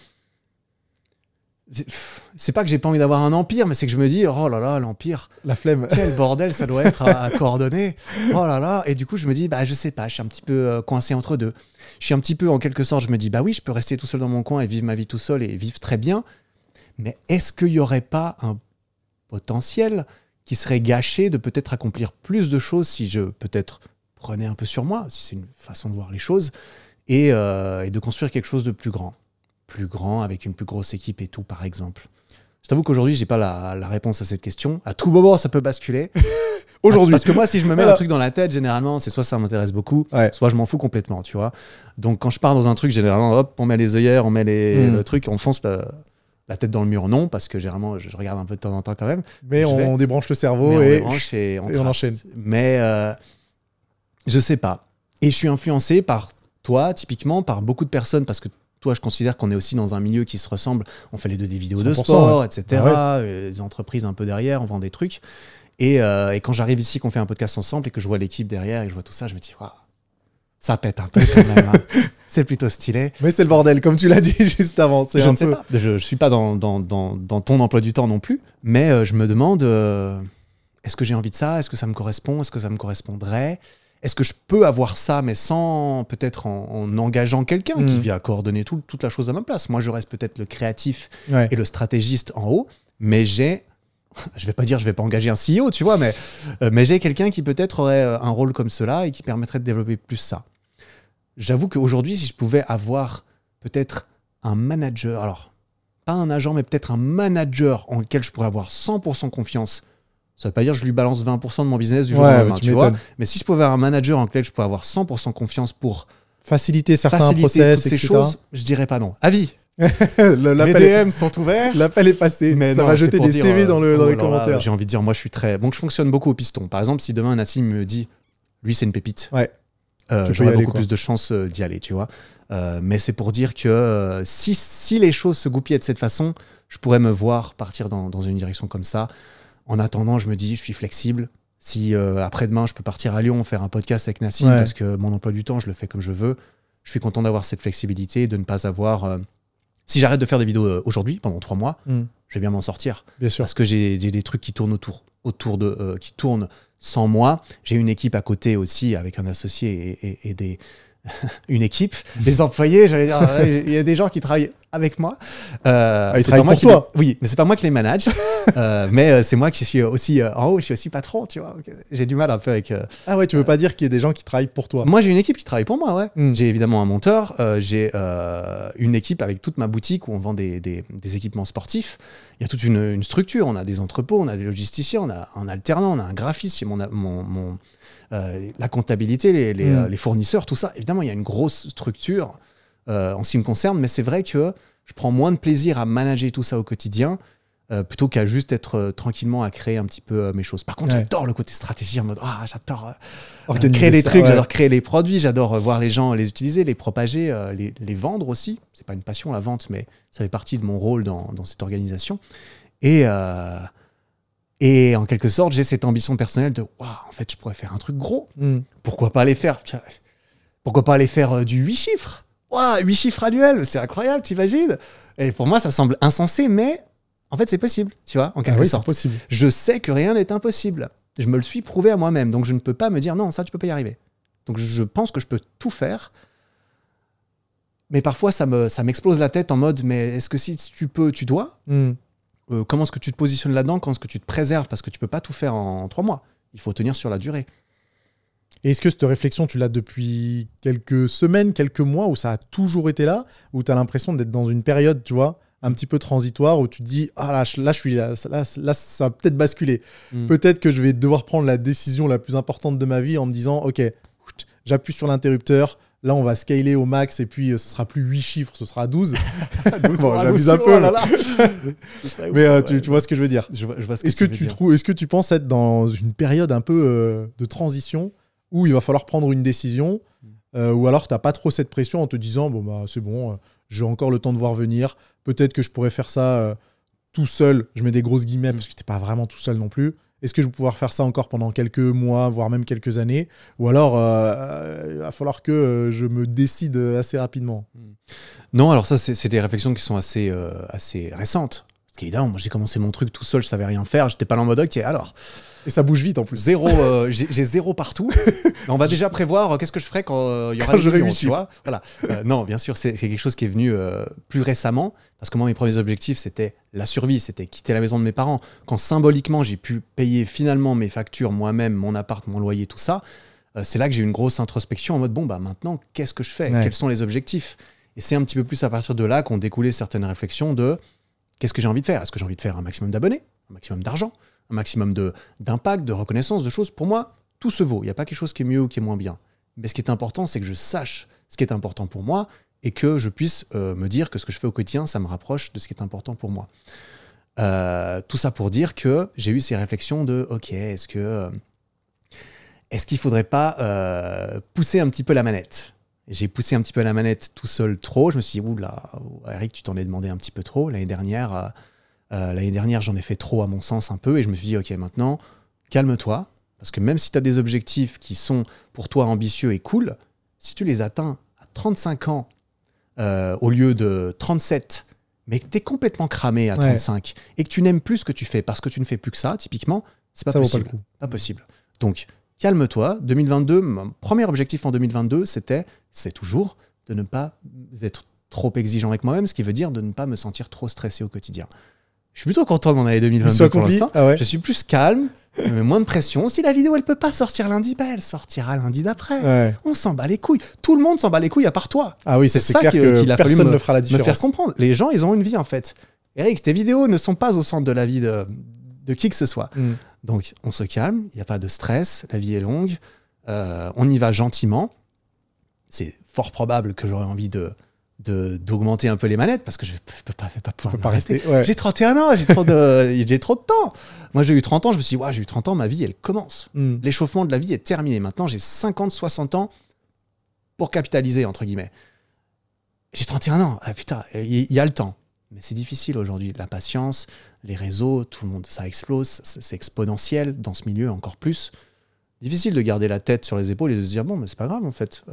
Speaker 2: C'est pas que j'ai pas envie d'avoir un empire, mais c'est que je me dis, oh là là, l'empire,
Speaker 1: la flemme.
Speaker 2: Quel bordel, ça doit être à coordonner. Oh là là. Et du coup, je me dis, je sais pas, je suis un petit peu coincé entre deux. Je suis un petit peu, en quelque sorte, je me dis, oui, je peux rester tout seul dans mon coin et vivre ma vie tout seul et vivre très bien. Mais est-ce qu'il n'y aurait pas un potentiel qui serait gâché de peut-être accomplir plus de choses si je peut-être prenais un peu sur moi, si c'est une façon de voir les choses, et de construire quelque chose de plus grand. Plus grand, avec une plus grosse équipe et tout, par exemple. Je t'avoue qu'aujourd'hui, je n'ai pas la réponse à cette question. À tout moment, ça peut basculer. Aujourd'hui. Parce que moi, si je me mets un truc dans la tête, généralement, c'est soit ça m'intéresse beaucoup, soit je m'en fous complètement, tu vois. Donc, quand je pars dans un truc, généralement, hop, on met les œillères, on met le truc, on fonce la tête dans le mur. Non, parce que généralement, je regarde un peu de temps en temps quand même.
Speaker 1: Mais on débranche le cerveau
Speaker 2: et on
Speaker 1: enchaîne.
Speaker 2: Mais je sais pas. Et je suis influencé par toi, typiquement, par beaucoup de personnes, parce que toi, je considère qu'on est aussi dans un milieu qui se ressemble. On fait les deux des vidéos de sport, etc. Des entreprises un peu derrière, on vend des trucs. Et quand j'arrive ici, qu'on fait un podcast ensemble et que je vois l'équipe derrière et que je vois tout ça, je me dis, waouh, ça pète un peu quand même. C'est plutôt stylé.
Speaker 1: Mais c'est le bordel, comme tu l'as dit juste avant.
Speaker 2: Je ne sais pas. Je suis pas dans ton emploi du temps non plus, mais je me demande, est-ce que j'ai envie de ça? Est-ce que ça me correspond? Est-ce que ça me correspondrait? Est-ce que je peux avoir ça, mais sans peut-être en engageant quelqu'un qui vient coordonner toute la chose à ma place? Moi, je reste peut-être le créatif et le stratégiste en haut, mais je vais pas dire, je vais pas engager un CEO, tu vois, mais j'ai quelqu'un qui peut-être aurait un rôle comme cela et qui permettrait de développer plus ça. J'avoue qu'aujourd'hui, si je pouvais avoir peut-être un manager, alors pas un agent, mais peut-être un manager en lequel je pourrais avoir 100% confiance. Ça veut pas dire que je lui balance 20% de mon business du jour au lendemain, tu vois. Mais si je pouvais avoir un manager en lequel je pourrais avoir 100% confiance pour
Speaker 1: faciliter certains process,
Speaker 2: toutes ces choses, je dirais pas non. Avis.
Speaker 1: Les
Speaker 2: DM sont ouverts.
Speaker 1: L'appel est passé. Mais ça va jeter des CV dans les commentaires.
Speaker 2: J'ai envie de dire, moi, je suis très. Donc, je fonctionne beaucoup au piston. Par exemple, si demain Nassim me dit, lui, c'est une pépite. J'aurais beaucoup plus de chances d'y aller, tu vois. Mais c'est pour dire que si les choses se goupillaient de cette façon, je pourrais me voir partir dans une direction comme ça. En attendant, je me dis, je suis flexible. Si après-demain, je peux partir à Lyon, faire un podcast avec Nassim, parce que mon emploi du temps, je le fais comme je veux, je suis content d'avoir cette flexibilité, de ne pas avoir... Si j'arrête de faire des vidéos aujourd'hui, pendant 3 mois, je vais bien m'en sortir.
Speaker 1: Bien sûr.
Speaker 2: Parce que j'ai des trucs qui tournent qui tournent sans moi. J'ai une équipe à côté aussi, avec un associé et des... une équipe, des employés, j'allais dire, il y a des gens qui travaillent avec moi.
Speaker 1: Ils travaillent pour toi.
Speaker 2: Oui, mais c'est pas moi qui les manage. Mais c'est moi qui suis aussi en haut, je suis aussi patron, tu vois. J'ai du mal un peu avec...
Speaker 1: Ah ouais, tu veux pas dire qu'il y a des gens qui travaillent pour toi?
Speaker 2: Moi, j'ai une équipe qui travaille pour moi, ouais. J'ai évidemment un monteur, j'ai une équipe avec toute ma boutique où on vend des équipements sportifs. Il y a toute une structure, on a des entrepôts, on a des logisticiens, on a un alternant, on a un graphiste chez la comptabilité, les fournisseurs, tout ça. Évidemment, il y a une grosse structure en ce qui me concerne, mais c'est vrai que je prends moins de plaisir à manager tout ça au quotidien plutôt qu'à juste être tranquillement à créer un petit peu mes choses. Par contre, j'adore le côté stratégie en mode j'adore créer des trucs, j'adore créer les produits, j'adore voir les gens les utiliser, les propager, les vendre aussi. C'est pas une passion la vente, mais ça fait partie de mon rôle dans cette organisation. Et en quelque sorte, j'ai cette ambition personnelle de en fait, je pourrais faire un truc gros. Pourquoi pas aller faire du 8 chiffres? 8 chiffres annuels, c'est incroyable, t'imagines? Et pour moi, ça semble insensé, mais en fait, c'est possible, tu vois, en quelque sorte.
Speaker 1: C'est possible.
Speaker 2: Je sais que rien n'est impossible. Je me le suis prouvé à moi-même, donc je ne peux pas me dire non, ça, tu peux pas y arriver. Donc je pense que je peux tout faire. Mais parfois, ça m'explose la tête en mode, mais est-ce que si tu peux, tu dois? Comment est-ce que tu te positionnes là-dedans? Comment est-ce que tu te préserves? Parce que tu peux pas tout faire en 3 mois. Il faut tenir sur la durée.
Speaker 1: Et est-ce que cette réflexion, tu l'as depuis quelques semaines, quelques mois, où ça a toujours été là, où tu as l'impression d'être dans une période, tu vois, un petit peu transitoire, où tu te dis, là, ça va peut-être basculer. Peut-être que je vais devoir prendre la décision la plus importante de ma vie en me disant, ok, j'appuie sur l'interrupteur, là, on va scaler au max, et puis ce sera plus 8 chiffres, ce sera 12. 12 bon, j'abuse un peu. Mais tu vois ce que je veux dire.
Speaker 2: Je vois ce que
Speaker 1: Est-ce que tu penses être dans une période un peu de transition où il va falloir prendre une décision, ou alors tu n'as pas trop cette pression en te disant c'est bon, j'ai encore le temps de voir venir, peut-être que je pourrais faire ça tout seul, je mets des grosses guillemets parce que tu n'es pas vraiment tout seul non plus. Est-ce que je vais pouvoir faire ça encore pendant quelques mois, voire même quelques années, ou alors il va falloir que je me décide assez rapidement?
Speaker 2: Non, alors ça, c'est des réflexions qui sont assez récentes. Parce qu'évidemment, moi j'ai commencé mon truc tout seul, je savais rien faire, j'étais pas là en mode ok, alors...
Speaker 1: Et ça bouge vite en plus.
Speaker 2: J'ai 0 partout. Mais on va déjà prévoir qu'est-ce que je ferai quand il y aura
Speaker 1: Quand
Speaker 2: les
Speaker 1: j'aurai
Speaker 2: millions,
Speaker 1: 8
Speaker 2: tu vois. Voilà. Non, bien sûr, c'est quelque chose qui est venu plus récemment. Parce que moi, mes premiers objectifs, c'était la survie, c'était quitter la maison de mes parents. Quand symboliquement, j'ai pu payer finalement mes factures moi-même, mon appart, mon loyer, tout ça, c'est là que j'ai eu une grosse introspection en mode, bon, bah maintenant, qu'est-ce que je fais? Quels sont les objectifs? Et c'est un petit peu plus à partir de là qu'ont découlé certaines réflexions de qu'est-ce que j'ai envie de faire? Est-ce que j'ai envie de faire un maximum d'abonnés, un maximum d'argent, un maximum d'impact, de reconnaissance, de choses? Pour moi, tout se vaut. Il n'y a pas quelque chose qui est mieux ou qui est moins bien. Mais ce qui est important, c'est que je sache ce qui est important pour moi et que je puisse me dire que ce que je fais au quotidien, ça me rapproche de ce qui est important pour moi. Tout ça pour dire que j'ai eu ces réflexions de ok, est-ce qu'il ne faudrait pas pousser un petit peu la manette? J'ai poussé un petit peu la manette tout seul trop. Je me suis dit, oula, Eric, tu t'en es demandé un petit peu trop. L'année dernière, j'en ai fait trop à mon sens un peu. Et je me suis dit, ok, maintenant, calme-toi. Parce que même si tu as des objectifs qui sont pour toi ambitieux et cool, si tu les atteins à 35 ans au lieu de 37, mais que tu es complètement cramé à 35 et que tu n'aimes plus ce que tu fais parce que tu ne fais plus que ça, typiquement, c'est pas possible.
Speaker 1: Vaut pas le coup.
Speaker 2: Pas possible. Donc, calme-toi. 2022, mon premier objectif en 2022, c'est toujours de ne pas être trop exigeant avec moi-même, ce qui veut dire de ne pas me sentir trop stressé au quotidien. Je suis plutôt content de mon année 2022 pour l'instant.
Speaker 1: Ah ouais.
Speaker 2: Je suis plus calme, moins de pression. Si la vidéo, elle peut pas sortir lundi, elle sortira lundi d'après.
Speaker 1: Ouais.
Speaker 2: On s'en bat les couilles. Tout le monde s'en bat les couilles à part toi.
Speaker 1: Ah oui, c'est
Speaker 2: ça
Speaker 1: clair qu'il a
Speaker 2: fallu
Speaker 1: personne ne fera la
Speaker 2: me
Speaker 1: différence.
Speaker 2: faire comprendre. Les gens, ils ont une vie en fait. Eric, tes vidéos ne sont pas au centre de la vie de qui que ce soit. Donc, on se calme, il n'y a pas de stress, la vie est longue, on y va gentiment. C'est fort probable que j'aurai envie d'augmenter un peu les manettes parce que je ne peux pas pouvoir rester.
Speaker 1: Ouais.
Speaker 2: J'ai 31 ans, j'ai trop de temps. Moi, j'ai eu 30 ans, je me suis dit, j'ai eu 30 ans, ma vie, elle commence. L'échauffement de la vie est terminé. Maintenant, j'ai 50, 60 ans pour capitaliser, entre guillemets. J'ai 31 ans. Ah putain, il y a le temps. Mais c'est difficile aujourd'hui. La patience, les réseaux, tout le monde, ça explose, c'est exponentiel dans ce milieu encore plus. Difficile de garder la tête sur les épaules et de se dire bon, mais c'est pas grave en fait.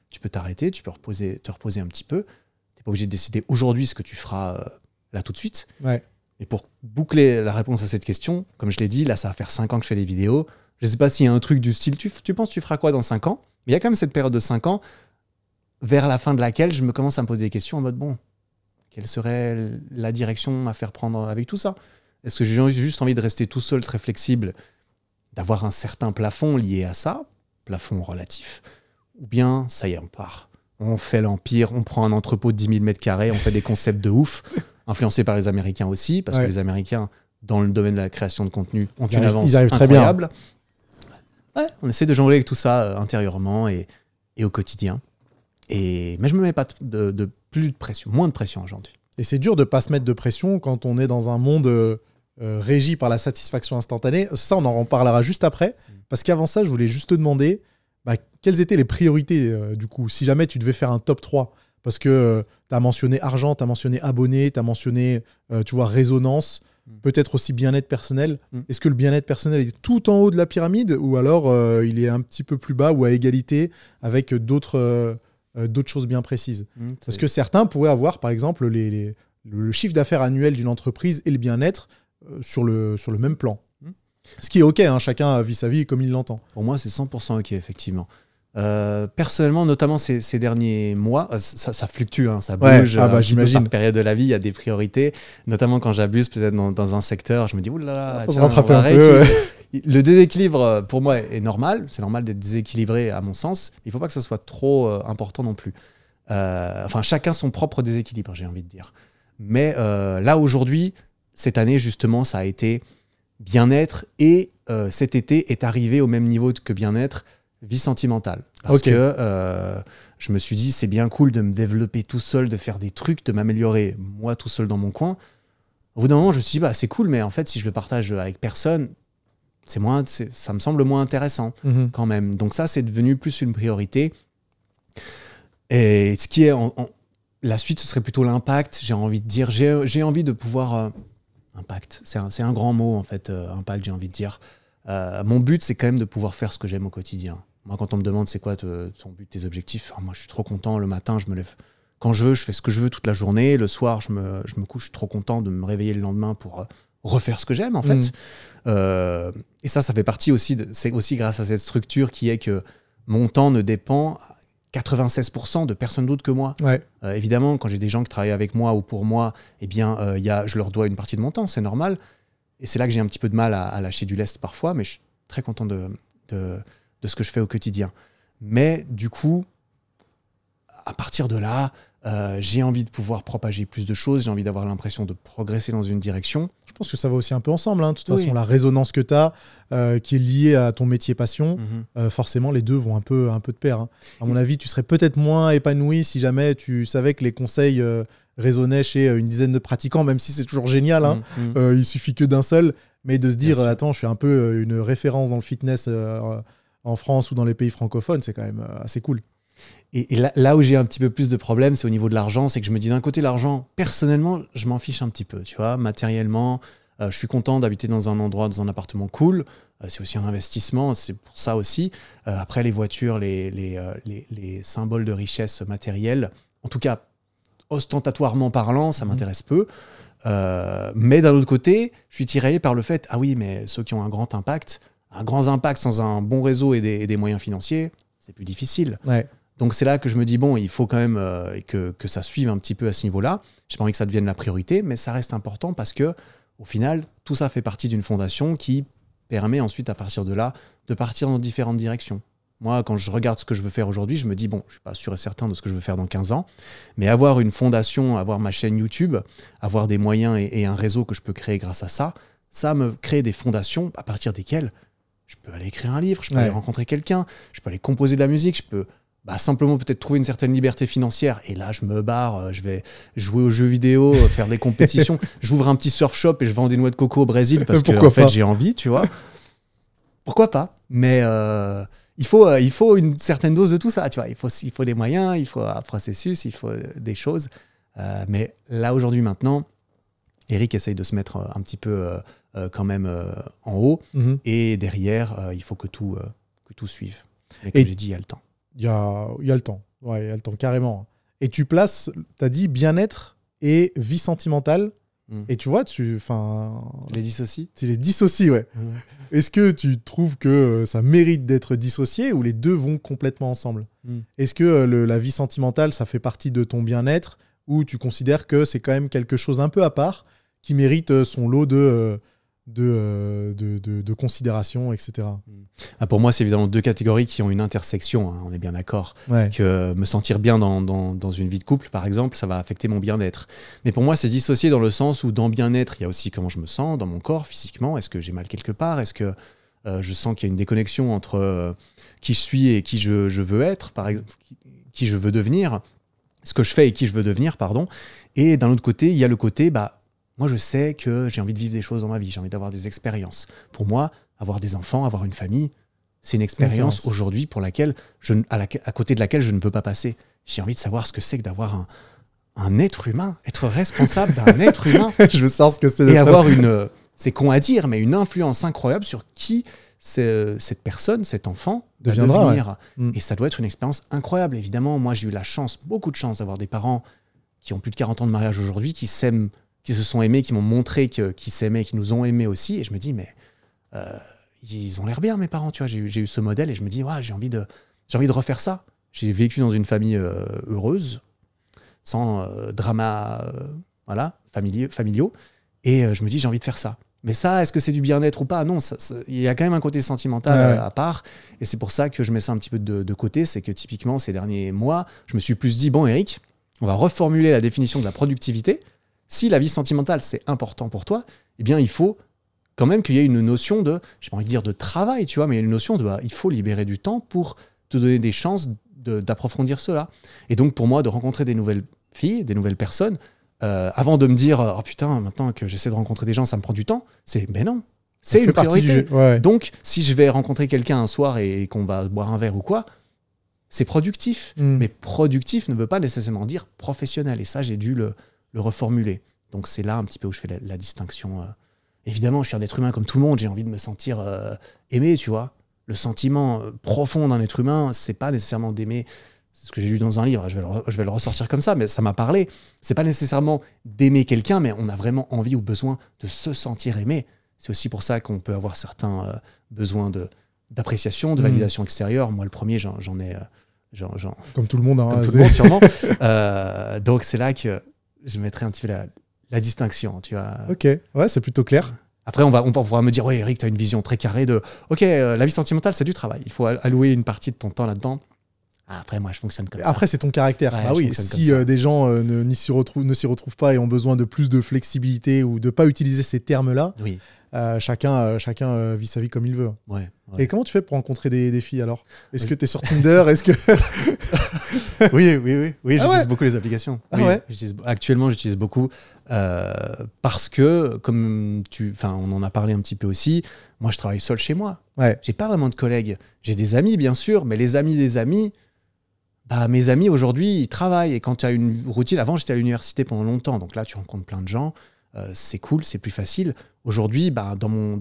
Speaker 2: Tu peux t'arrêter, tu peux te reposer un petit peu. T'es pas obligé de décider aujourd'hui ce que tu feras là tout de suite.
Speaker 1: Ouais.
Speaker 2: Et pour boucler la réponse à cette question, comme je l'ai dit, là ça va faire 5 ans que je fais des vidéos. Je sais pas s'il y a un truc du style, tu penses tu feras quoi dans 5 ans? Mais il y a quand même cette période de 5 ans vers la fin de laquelle je me commence à me poser des questions en mode bon, quelle serait la direction à faire prendre avec tout ça? Est-ce que j'ai juste envie de rester tout seul, très flexible, d'avoir un certain plafond lié à ça, plafond relatif, ou bien, ça y est, on part. On fait l'empire, on prend un entrepôt de 10 000 m², on fait des concepts de ouf, influencés par les Américains aussi, parce que les Américains, dans le domaine de la création de contenu, ont une avance incroyable. Ouais, on essaie de jongler avec tout ça intérieurement et au quotidien. Mais je ne me mets pas plus de pression, moins de pression aujourd'hui.
Speaker 1: Et c'est dur de ne pas se mettre de pression quand on est dans un monde régi par la satisfaction instantanée. Ça, on en reparlera juste après. Parce qu'avant ça, je voulais juste te demander quelles étaient les priorités du coup, si jamais tu devais faire un top 3. Parce que tu as mentionné argent, tu as mentionné abonnés, tu as mentionné résonance, peut-être aussi bien-être personnel. Est-ce que le bien-être personnel est tout en haut de la pyramide ou alors il est un petit peu plus bas ou à égalité avec d'autres choses bien précises? Parce que certains pourraient avoir, par exemple, le chiffre d'affaires annuel d'une entreprise et le bien-être sur le même plan. Ce qui est OK, hein, chacun vit sa vie comme il l'entend.
Speaker 2: Pour moi, c'est 100% OK, effectivement. Personnellement, notamment ces derniers mois, ça flucue, hein, ça bouge.
Speaker 1: J'imagine.
Speaker 2: Par période de la vie, il y a des priorités. Notamment quand j'abuse peut-être dans un secteur, je me dis, oulala,
Speaker 1: on se rattraper un peu.
Speaker 2: Le déséquilibre, pour moi, est normal. C'est normal d'être déséquilibré, à mon sens. Il ne faut pas que ça soit trop important non plus. Chacun son propre déséquilibre, j'ai envie de dire. Mais là, aujourd'hui, cette année, justement, ça a été bien-être et cet été est arrivé au même niveau que bien-être, vie sentimentale. Parce que je me suis dit, c'est bien cool de me développer tout seul, de faire des trucs, de m'améliorer moi tout seul dans mon coin. Au bout d'un moment, je me suis dit, c'est cool, mais en fait, si je le partage avec personne, ça me semble moins intéressant quand même. Donc ça, c'est devenu plus une priorité. Et ce qui est la suite, ce serait plutôt l'impact. J'ai envie de dire, j'ai envie de pouvoir... impact, c'est un grand mot en fait, impact, j'ai envie de dire. Mon but, c'est quand même de pouvoir faire ce que j'aime au quotidien. Moi, quand on me demande c'est quoi ton but, tes objectifs, moi je suis trop content, le matin je me lève quand je veux, je fais ce que je veux toute la journée, le soir je me couche, je suis trop content de me réveiller le lendemain pour refaire ce que j'aime, en fait. Et ça fait partie aussi, c'est aussi grâce à cette structure qui est que mon temps ne dépend 96% de personne d'autre que moi.
Speaker 1: Ouais.
Speaker 2: Évidemment, quand j'ai des gens qui travaillent avec moi ou pour moi, eh bien, je leur dois une partie de mon temps, c'est normal. Et c'est là que j'ai un petit peu de mal à lâcher du lest parfois, mais je suis très content de ce que je fais au quotidien. Mais du coup, à partir de là, j'ai envie de pouvoir propager plus de choses, j'ai envie d'avoir l'impression de progresser dans une direction.
Speaker 1: Je pense que ça va aussi un peu ensemble. Hein. De toute façon, la résonance que tu as, qui est liée à ton métier passion, forcément, les deux vont un peu de pair. Hein. À mon avis, tu serais peut-être moins épanoui si jamais tu savais que les conseils résonnaient chez une dizaine de pratiquants, même si c'est toujours génial. Hein. Il suffit que d'un seul. Mais de se dire, attends, je suis un peu une référence dans le fitness en France ou dans les pays francophones, c'est quand même assez cool.
Speaker 2: Et là où j'ai un petit peu plus de problèmes, c'est au niveau de l'argent. C'est que je me dis, d'un côté, l'argent, personnellement, je m'en fiche un petit peu. Tu vois, matériellement, je suis content d'habiter dans un endroit, dans un appartement cool. C'est aussi un investissement, c'est pour ça aussi. Après, les voitures, les symboles de richesse matérielle, en tout cas, ostentatoirement parlant, ça m'intéresse peu. Mais d'un autre côté, je suis tiraillé par le fait, ah oui, mais ceux qui ont un grand impact sans un bon réseau et des moyens financiers, c'est plus difficile.
Speaker 1: Ouais.
Speaker 2: Donc c'est là que je me dis, bon, il faut quand même que ça suive un petit peu à ce niveau-là. J'ai pas envie que ça devienne la priorité, mais ça reste important parce que, au final, tout ça fait partie d'une fondation qui permet ensuite, à partir de là, de partir dans différentes directions. Moi, quand je regarde ce que je veux faire aujourd'hui, je me dis, bon, je suis pas sûr et certain de ce que je veux faire dans 15 ans, mais avoir une fondation, avoir ma chaîne YouTube, avoir des moyens et un réseau que je peux créer grâce à ça, ça me crée des fondations à partir desquelles je peux aller écrire un livre, je peux aller rencontrer quelqu'un, je peux aller composer de la musique, je peux simplement peut-être trouver une certaine liberté financière. Et là, je me barre, je vais jouer aux jeux vidéo, faire des compétitions. J'ouvre un petit surf shop et je vends des noix de coco au Brésil parce que en fait, j'ai envie, tu vois. Pourquoi pas? Mais il faut une certaine dose de tout ça, tu vois. Il faut des moyens, il faut un processus, il faut des choses. Mais là, aujourd'hui, maintenant, Eric essaye de se mettre un petit peu quand même en haut. Et derrière, il faut que tout suive. Mais comme j'ai dit, il y a le temps.
Speaker 1: Il y a le temps. Ouais, il y a le temps, carrément. Et tu places, tu as dit bien-être et vie sentimentale. Et tu vois, tu
Speaker 2: les dissocies.
Speaker 1: Tu les dissocies, ouais. Est-ce que tu trouves que ça mérite d'être dissocié ou les deux vont complètement ensemble? Est-ce que la vie sentimentale, ça fait partie de ton bien-être ou tu considères que c'est quand même quelque chose un peu à part qui mérite son lot de considération, etc.
Speaker 2: Pour moi, c'est évidemment deux catégories qui ont une intersection, hein, on est bien d'accord. Que me sentir bien dans une vie de couple, par exemple, ça va affecter mon bien-être. Mais pour moi, c'est dissocié dans le sens où dans bien-être, il y a aussi comment je me sens dans mon corps, physiquement. Est-ce que j'ai mal quelque part? Est-ce que je sens qu'il y a une déconnexion entre qui je suis et qui je veux être, par exemple, qui je veux devenir, ce que je fais et qui je veux devenir, pardon. Et d'un autre côté, il y a le côté, moi, je sais que j'ai envie de vivre des choses dans ma vie, j'ai envie d'avoir des expériences. Pour moi, avoir des enfants, avoir une famille, c'est une expérience aujourd'hui pour laquelle à côté de laquelle je ne veux pas passer. J'ai envie de savoir ce que c'est que d'avoir un être humain, être responsable d'un être humain.
Speaker 1: Je veux savoir ce que c'est.
Speaker 2: Et avoir c'est con à dire, mais une influence incroyable sur qui cette personne, cet enfant
Speaker 1: deviendra.
Speaker 2: Devenir. Et ça doit être une expérience incroyable. Évidemment, moi, j'ai eu la chance, beaucoup de chance, d'avoir des parents qui ont plus de 40 ans de mariage aujourd'hui, qui s'aiment, qui se sont aimés, qui m'ont montré qu'ils s'aimaient, qui nous ont aimés aussi. Et je me dis, mais ils ont l'air bien, mes parents. Tu vois, j'ai eu ce modèle et je me dis, ouais, j'ai envie de refaire ça. J'ai vécu dans une famille heureuse, sans drama familiaux. Et je me dis, j'ai envie de faire ça. Mais ça, est-ce que c'est du bien-être ou pas? Non, il y a quand même un côté sentimental à part. Et c'est pour ça que je mets ça un petit peu de côté. C'est que typiquement, ces derniers mois, je me suis plus dit, bon, Eric, on va reformuler la définition de la productivité. Si la vie sentimentale, c'est important pour toi, eh bien, il faut quand même qu'il y ait une notion de, j'ai pas envie de dire de travail, tu vois, mais une notion de, il faut libérer du temps pour te donner des chances d'approfondir cela. Et donc, pour moi, de rencontrer des nouvelles filles, des nouvelles personnes, avant de me dire, oh putain, maintenant que j'essaie de rencontrer des gens, ça me prend du temps, ben non, c'est une priorité. Donc, si je vais rencontrer quelqu'un un soir et qu'on va boire un verre ou quoi, c'est productif. Mais productif ne veut pas nécessairement dire professionnel. Et ça, j'ai dû le reformuler. Donc c'est là un petit peu où je fais la distinction. Évidemment, je suis un être humain comme tout le monde, j'ai envie de me sentir aimé, tu vois. Le sentiment profond d'un être humain, c'est pas nécessairement d'aimer c'est ce que j'ai lu dans un livre, je vais le ressortir comme ça, mais ça m'a parlé. C'est pas nécessairement d'aimer quelqu'un, mais on a vraiment envie ou besoin de se sentir aimé. C'est aussi pour ça qu'on peut avoir certains besoins d'appréciation, de validation extérieure. Moi, le premier, j'en ai...
Speaker 1: Comme tout le monde, hein,
Speaker 2: comme tout le monde, sûrement. Donc, c'est là que je mettrai un petit peu la distinction, tu vois.
Speaker 1: Ok, ouais, c'est plutôt clair.
Speaker 2: Après, on pourra me dire, ouais, Eric, tu as une vision très carrée de, ok, la vie sentimentale, c'est du travail. Il faut allouer une partie de ton temps là-dedans. Après, moi, je fonctionne comme ça.
Speaker 1: Après, c'est ton caractère.
Speaker 2: Ouais,
Speaker 1: bah oui, si des gens ne s'y retrouvent pas et ont besoin de plus de flexibilité ou de ne pas utiliser ces termes-là,
Speaker 2: oui.
Speaker 1: Chacun vit sa vie comme il veut.
Speaker 2: Ouais.
Speaker 1: Et comment tu fais pour rencontrer des filles alors? Est-ce que tu es sur Tinder? Est-ce que...
Speaker 2: Oui, j'utilise beaucoup les applications. Actuellement, j'utilise beaucoup parce que, comme on en a parlé un petit peu aussi, moi, je travaille seul chez moi.
Speaker 1: Ouais.
Speaker 2: J'ai pas vraiment de collègues. J'ai des amis, bien sûr, mais les amis des amis, mes amis aujourd'hui, ils travaillent. Et quand tu as une routine, avant, j'étais à l'université pendant longtemps, donc là, tu rencontres plein de gens. C'est cool, c'est plus facile. Aujourd'hui, dans mon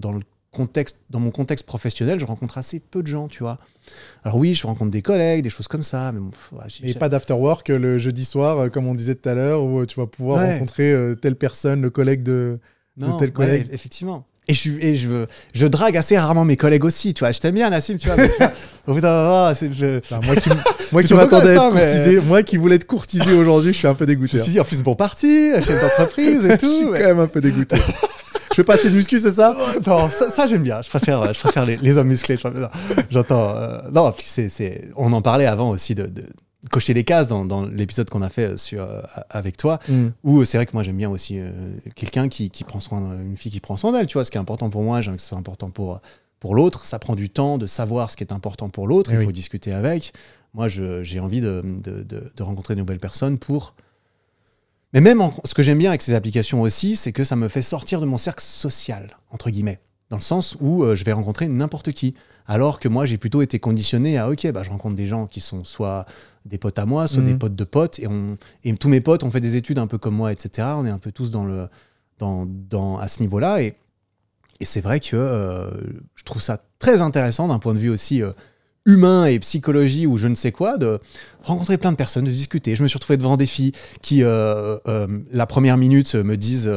Speaker 2: contexte professionnel, je rencontre assez peu de gens, tu vois. Alors oui, je rencontre des collègues, des choses comme ça. Mais
Speaker 1: et pas d'after work le jeudi soir, comme on disait tout à l'heure, où tu vas pouvoir rencontrer telle personne, le collègue de tel collègue.
Speaker 2: Ouais, effectivement. Et je drague assez rarement mes collègues aussi, tu vois. Je t'aime bien, Nassim, tu vois. Mais, au bout d'un moment,
Speaker 1: moi qui m'attendais à être courtisé, moi qui voulais être courtisé aujourd'hui, je suis un peu dégoûté.
Speaker 2: Je me suis dit, en plus, bon parti, chef d'entreprise et tout.
Speaker 1: Je suis quand même un peu dégoûté. Je fais pas assez de muscu, c'est ça?
Speaker 2: Non, ça j'aime bien. Je préfère les hommes musclés. J'entends. Non, puis on en parlait avant aussi de cocher les cases dans l'épisode qu'on a fait avec toi, où c'est vrai que moi j'aime bien aussi quelqu'un qui prend soin d'une fille qui prend soin d'elle, tu vois. Ce qui est important pour moi, j'aime que ce soit important pour l'autre. Ça prend du temps de savoir ce qui est important pour l'autre. Il faut discuter avec. Moi, j'ai envie de rencontrer de nouvelles personnes pour... Mais même ce que j'aime bien avec ces applications aussi, c'est que ça me fait sortir de mon cercle social, entre guillemets. Dans le sens où je vais rencontrer n'importe qui. Alors que moi, j'ai plutôt été conditionné à, je rencontre des gens qui sont soit des potes à moi, soit des potes de potes. Et tous mes potes ont fait des études un peu comme moi, etc. On est un peu tous à ce niveau-là. Et c'est vrai que je trouve ça très intéressant d'un point de vue aussi humain et psychologie ou je ne sais quoi, de rencontrer plein de personnes, de discuter. Je me suis retrouvé devant des filles qui, la première minute, me disent...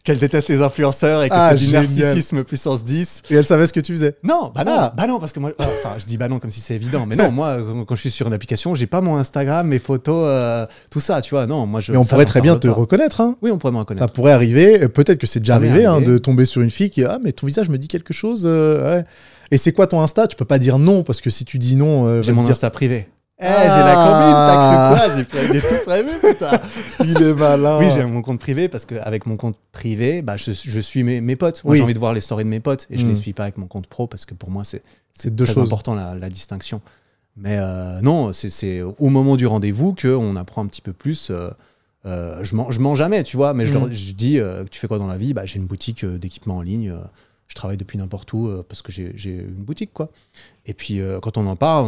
Speaker 2: qu'elle déteste les influenceurs et que c'est du narcissisme puissance 10.
Speaker 1: Et elle savait ce que tu faisais?
Speaker 2: Non, non, parce que moi, je dis non comme si c'est évident, mais non, moi, quand je suis sur une application, j'ai pas mon Instagram, mes photos, tout ça, tu vois, non, moi
Speaker 1: Mais on pourrait très bien te reconnaître, hein.
Speaker 2: Oui, on pourrait me reconnaître.
Speaker 1: Ça pourrait arriver, peut-être que c'est déjà arrivé, de tomber sur une fille qui, mais ton visage me dit quelque chose, ouais. Et c'est quoi ton Insta? Tu peux pas dire non, parce que si tu dis non...
Speaker 2: j'ai mon Insta privé. J'ai la combine, t'as cru quoi? Il est tout prévu, putain.
Speaker 1: Il est malin.
Speaker 2: Oui, j'ai mon compte privé parce qu'avec mon compte privé, je suis mes potes. Moi, j'ai envie de voir les stories de mes potes et je les suis pas avec mon compte pro parce que pour moi, c'est très important la distinction. Mais non, c'est au moment du rendez-vous qu'on apprend un petit peu plus. Je mens jamais, tu vois, mais je dis, tu fais quoi dans la vie? J'ai une boutique d'équipement en ligne. Je travaille depuis n'importe où parce que j'ai une boutique, quoi. Et puis, quand on en parle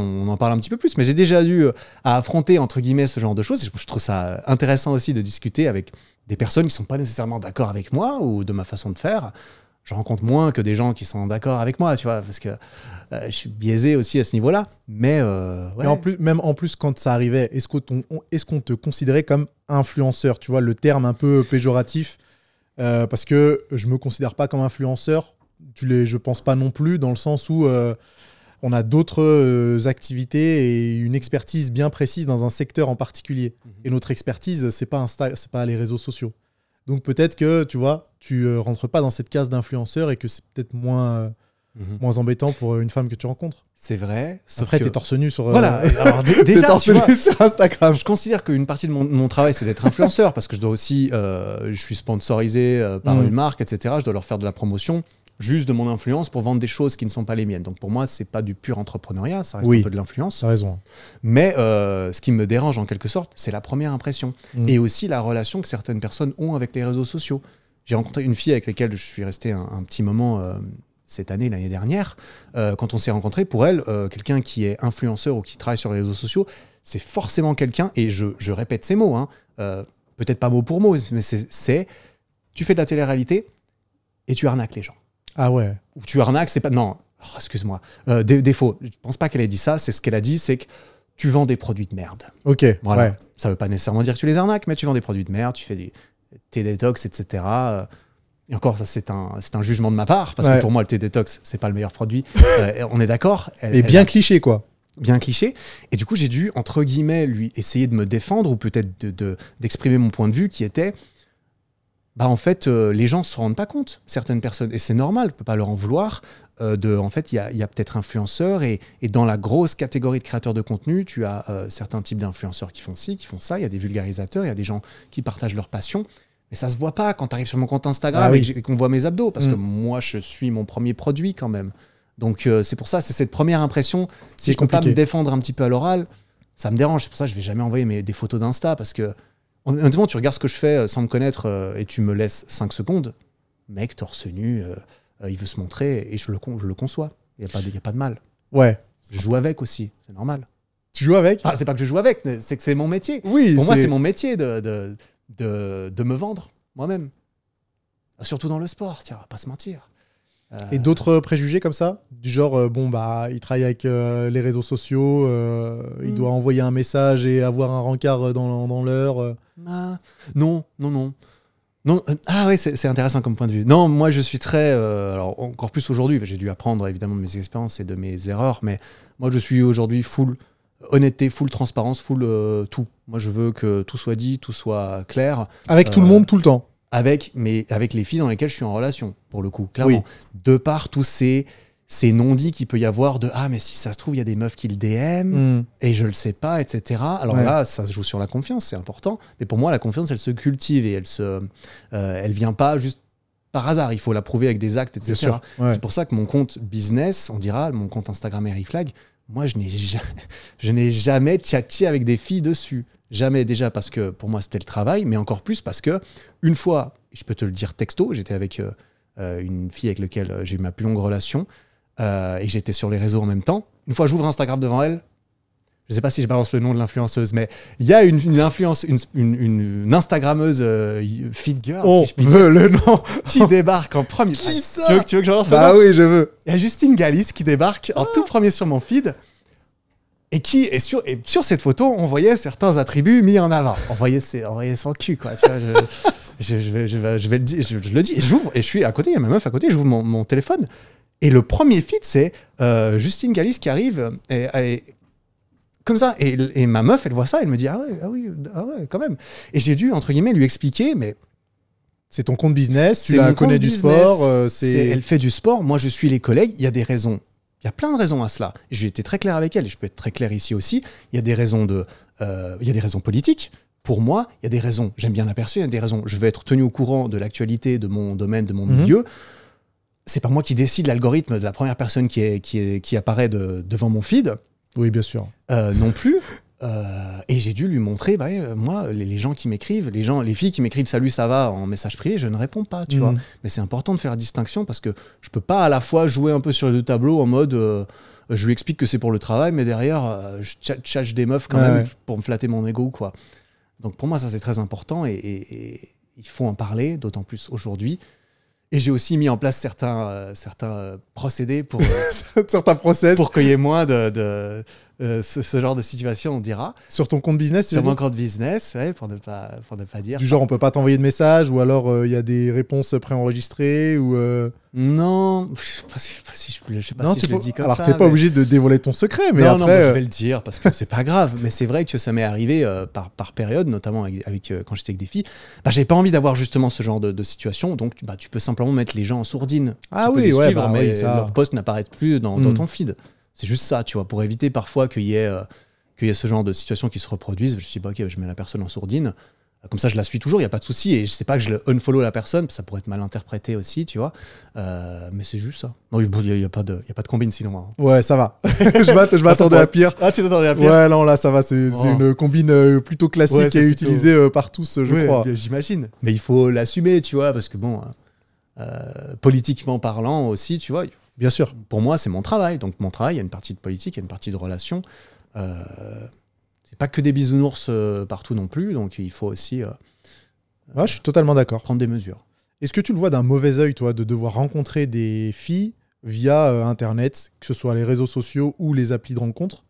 Speaker 2: un petit peu plus. Mais j'ai déjà eu à affronter, entre guillemets, ce genre de choses. Je trouve ça intéressant aussi de discuter avec des personnes qui ne sont pas nécessairement d'accord avec moi ou de ma façon de faire. Je rencontre moins que des gens qui sont d'accord avec moi, tu vois, parce que je suis biaisé aussi à ce niveau-là. Mais
Speaker 1: ouais. Et en plus, quand ça arrivait, est-ce qu'on te considérait comme influenceur? Tu vois, le terme un peu péjoratif, parce que je ne me considère pas comme influenceur. Je pense pas non plus, dans le sens où on a d'autres activités et une expertise bien précise dans un secteur en particulier. Et notre expertise, c'est pas les réseaux sociaux. Donc peut-être que tu rentres pas dans cette case d'influenceur et que c'est peut-être moins embêtant pour une femme que tu rencontres.
Speaker 2: C'est vrai.
Speaker 1: Après, t'es torse nu sur...
Speaker 2: Voilà. Alors, déjà,
Speaker 1: torse nu sur Instagram.
Speaker 2: Je considère qu'une partie de mon travail, c'est d'être influenceur parce que je dois aussi... je suis sponsorisé par une marque, etc. Je dois leur faire de la promotion. Juste de mon influence pour vendre des choses qui ne sont pas les miennes. Donc pour moi, c'est pas du pur entrepreneuriat, ça reste un peu de l'influence.
Speaker 1: T'as raison.
Speaker 2: Mais ce qui me dérange en quelque sorte, c'est la première impression. Et aussi la relation que certaines personnes ont avec les réseaux sociaux. J'ai rencontré une fille avec laquelle je suis resté un petit moment cette année, l'année dernière. Quand on s'est rencontrés, pour elle, quelqu'un qui est influenceur ou qui travaille sur les réseaux sociaux, c'est forcément quelqu'un, et je répète ces mots, peut-être pas mot pour mot, mais c'est tu fais de la télé-réalité et tu arnaques les gens.
Speaker 1: Ah ouais.
Speaker 2: Ou tu arnaques, c'est pas... Non, excuse-moi. Défaut. Je pense pas qu'elle ait dit ça. C'est ce qu'elle a dit, c'est tu vends des produits de merde.
Speaker 1: Ok,
Speaker 2: Voilà.
Speaker 1: ouais.
Speaker 2: Ça veut pas nécessairement dire que tu les arnaques, mais tu vends des produits de merde, tu fais des thé détox, etc. Et encore, ça, c'est un jugement de ma part, parce que pour moi, le thé détox, c'est pas le meilleur produit. On est d'accord.
Speaker 1: Et bien cliché, quoi.
Speaker 2: Bien cliché. Et du coup, j'ai dû, entre guillemets, lui essayer de me défendre ou peut-être d'exprimer mon point de vue qui était, en fait, les gens se rendent pas compte, certaines personnes, et c'est normal, on peut pas leur en vouloir. En fait, il y a peut-être influenceurs et dans la grosse catégorie de créateurs de contenu, tu as certains types d'influenceurs qui font ci, qui font ça. Il y a des vulgarisateurs, il y a des gens qui partagent leur passion. Mais ça se voit pas quand tu arrives sur mon compte Instagram et qu'on voit mes abdos, parce que moi, je suis mon premier produit quand même. Donc, c'est pour ça, c'est cette première impression. Si je peux pas me défendre un petit peu à l'oral, ça me dérange. C'est pour ça que je vais jamais envoyer des photos d'Insta, parce que, honnêtement, tu regardes ce que je fais sans me connaître et tu me laisses 5 secondes. Mec, torse nu, il veut se montrer et je le conçois. Il n'y a pas de mal.
Speaker 1: Ouais.
Speaker 2: Je joue avec aussi, c'est normal.
Speaker 1: Tu joues avec?
Speaker 2: C'est pas que je joue avec, c'est que c'est mon métier.
Speaker 1: Oui,
Speaker 2: pour moi, c'est mon métier de me vendre moi-même. Surtout dans le sport, tiens, on va pas se mentir.
Speaker 1: Et d'autres préjugés comme ça? Du genre, il travaille avec les réseaux sociaux, il doit envoyer un message et avoir un rencard dans l'heure.
Speaker 2: Non. Non, c'est intéressant comme point de vue. Non, moi je suis très... alors encore plus aujourd'hui, j'ai dû apprendre évidemment de mes expériences et de mes erreurs, mais moi je suis aujourd'hui full honnêteté, full transparence, full tout. Moi je veux que tout soit dit, tout soit clair.
Speaker 1: Avec tout le monde, tout le temps.
Speaker 2: Avec les filles dans lesquelles je suis en relation, pour le coup, clairement. Oui. De par tous ces non-dits qu'il peut y avoir de « Ah, mais si ça se trouve, il y a des meufs qui le DM, et je le sais pas, etc. » Alors là, ça se joue sur la confiance, c'est important. Mais pour moi, la confiance, elle se cultive et elle vient pas juste par hasard. Il faut la prouver avec des actes, etc. C'est pour ça que mon compte business, on dira, mon compte Instagram Harryflag, moi, je n'ai jamais tchatché avec des filles dessus. Jamais, déjà parce que pour moi c'était le travail, mais encore plus parce que une fois, je peux te le dire texto, j'étais avec une fille avec laquelle j'ai eu ma plus longue relation et j'étais sur les réseaux en même temps. Une fois j'ouvre Instagram devant elle, je sais pas si je balance le nom de l'influenceuse, mais il y a une Instagrammeuse fit girl, si je puis dire,
Speaker 1: le nom
Speaker 2: qui débarque en premier.
Speaker 1: Qui ça?
Speaker 2: Tu veux que je relance le nom?
Speaker 1: Oui, je veux.
Speaker 2: Il y a Justine Galis qui débarque en tout premier sur mon feed. Et sur cette photo, on voyait certains attributs mis en avant. On voyait son cul, quoi. Tu vois, je vais le dire, je le dis. Et j'ouvre, et je suis à côté, il y a ma meuf à côté, j'ouvre mon téléphone. Et le premier feed, c'est Justine Galis qui arrive, et comme ça. Et ma meuf, elle voit ça, elle me dit ah ouais, quand même. Et j'ai dû, entre guillemets, lui expliquer, mais.
Speaker 1: C'est ton compte business, tu la connais du sport.
Speaker 2: Elle fait du sport, moi je suis les collègues, il y a des raisons. Il y a plein de raisons à cela. J'ai été très clair avec elle, et je peux être très clair ici aussi. Il y a des raisons politiques. Pour moi, il y a des raisons. J'aime bien la personne, il y a des raisons. Je veux être tenu au courant de l'actualité, de mon domaine, de mon milieu. C'est pas moi qui décide l'algorithme de la première personne qui apparaît devant mon feed.
Speaker 1: Oui, bien sûr.
Speaker 2: Non plus. Et j'ai dû lui montrer, moi, les gens qui m'écrivent, les filles qui m'écrivent « Salut, ça va ?» en message privé, je ne réponds pas, tu vois. Mais c'est important de faire la distinction parce que je peux pas à la fois jouer un peu sur les deux tableaux en mode je lui explique que c'est pour le travail, mais derrière, je tchatche des meufs quand même pour me flatter mon ego, quoi. Donc pour moi, ça c'est très important et il faut en parler, d'autant plus aujourd'hui. Et j'ai aussi mis en place certains procédés pour
Speaker 1: certains process
Speaker 2: pour qu'il y ait moins de ce genre de situation, on dira.
Speaker 1: Sur ton compte business,
Speaker 2: sur mon compte business, ouais, pour ne pas dire.
Speaker 1: Du genre, on peut pas t'envoyer de message ou alors il y a des réponses préenregistrées ou.
Speaker 2: Non, je sais pas si je le dis comme
Speaker 1: alors,
Speaker 2: ça.
Speaker 1: Alors, t'es pas obligé de dévoiler ton secret, mais
Speaker 2: non,
Speaker 1: après.
Speaker 2: Non, moi, je vais le dire parce que c'est pas grave. Mais c'est vrai que ça m'est arrivé par période, notamment avec quand j'étais avec des filles. J'avais pas envie d'avoir justement ce genre de situation, donc tu peux simplement mettre les gens en sourdine.
Speaker 1: Ah
Speaker 2: tu peux
Speaker 1: oui,
Speaker 2: les
Speaker 1: ouais,
Speaker 2: suivre, mais leur post n'apparaît plus dans ton feed. C'est juste ça, tu vois, pour éviter parfois qu'il y ait ce genre de situation qui se reproduisent. Je me suis dit, ok, je mets la personne en sourdine. Comme ça, je la suis toujours, il n'y a pas de souci. Et je sais pas que je le unfollow la personne, ça pourrait être mal interprété aussi, tu vois. Mais c'est juste ça. Non, il n'y a pas de combine sinon. Hein.
Speaker 1: Ouais, ça va. je m'attendais à pire.
Speaker 2: Ah, tu t'attendais à pire?
Speaker 1: Ouais, non, là, ça va. C'est une combine plutôt classique et utilisée par tous, je crois.
Speaker 2: J'imagine. Mais il faut l'assumer, tu vois, parce que bon, politiquement parlant aussi, tu vois.
Speaker 1: Bien sûr.
Speaker 2: Pour moi, c'est mon travail. Donc, mon travail, il y a une partie de politique, il y a une partie de relations. C'est pas que des bisounours partout non plus. Donc, il faut aussi
Speaker 1: je suis totalement d'accord.
Speaker 2: Prendre des mesures.
Speaker 1: Est-ce que tu le vois d'un mauvais œil, toi, de devoir rencontrer des filles via Internet, que ce soit les réseaux sociaux ou les applis de rencontre,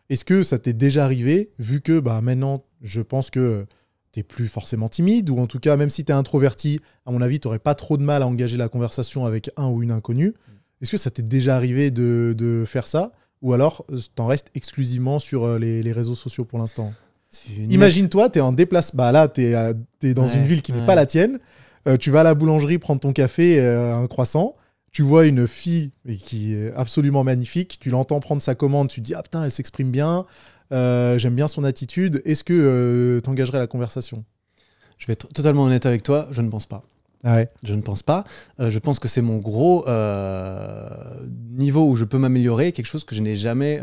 Speaker 1: Est-ce que ça t'est déjà arrivé, vu que maintenant, je pense que t'es plus forcément timide, ou en tout cas, même si t'es introverti, à mon avis, t'aurais pas trop de mal à engager la conversation avec un ou une inconnue. Est-ce que ça t'est déjà arrivé de faire ça, ou alors t'en restes exclusivement sur les réseaux sociaux pour l'instant? Imagine-toi, t'es en déplacement. Là, t'es dans une ville qui n'est pas la tienne. Tu vas à la boulangerie prendre ton café, un croissant. Tu vois une fille qui est absolument magnifique. Tu l'entends prendre sa commande. Tu te dis, ah putain, elle s'exprime bien. J'aime bien son attitude. Est-ce que t'engagerais la conversation?
Speaker 2: Je vais être totalement honnête avec toi, je ne pense pas.
Speaker 1: Ah ouais.
Speaker 2: Je ne pense pas. Je pense que c'est mon gros niveau où je peux m'améliorer, quelque chose que je n'ai jamais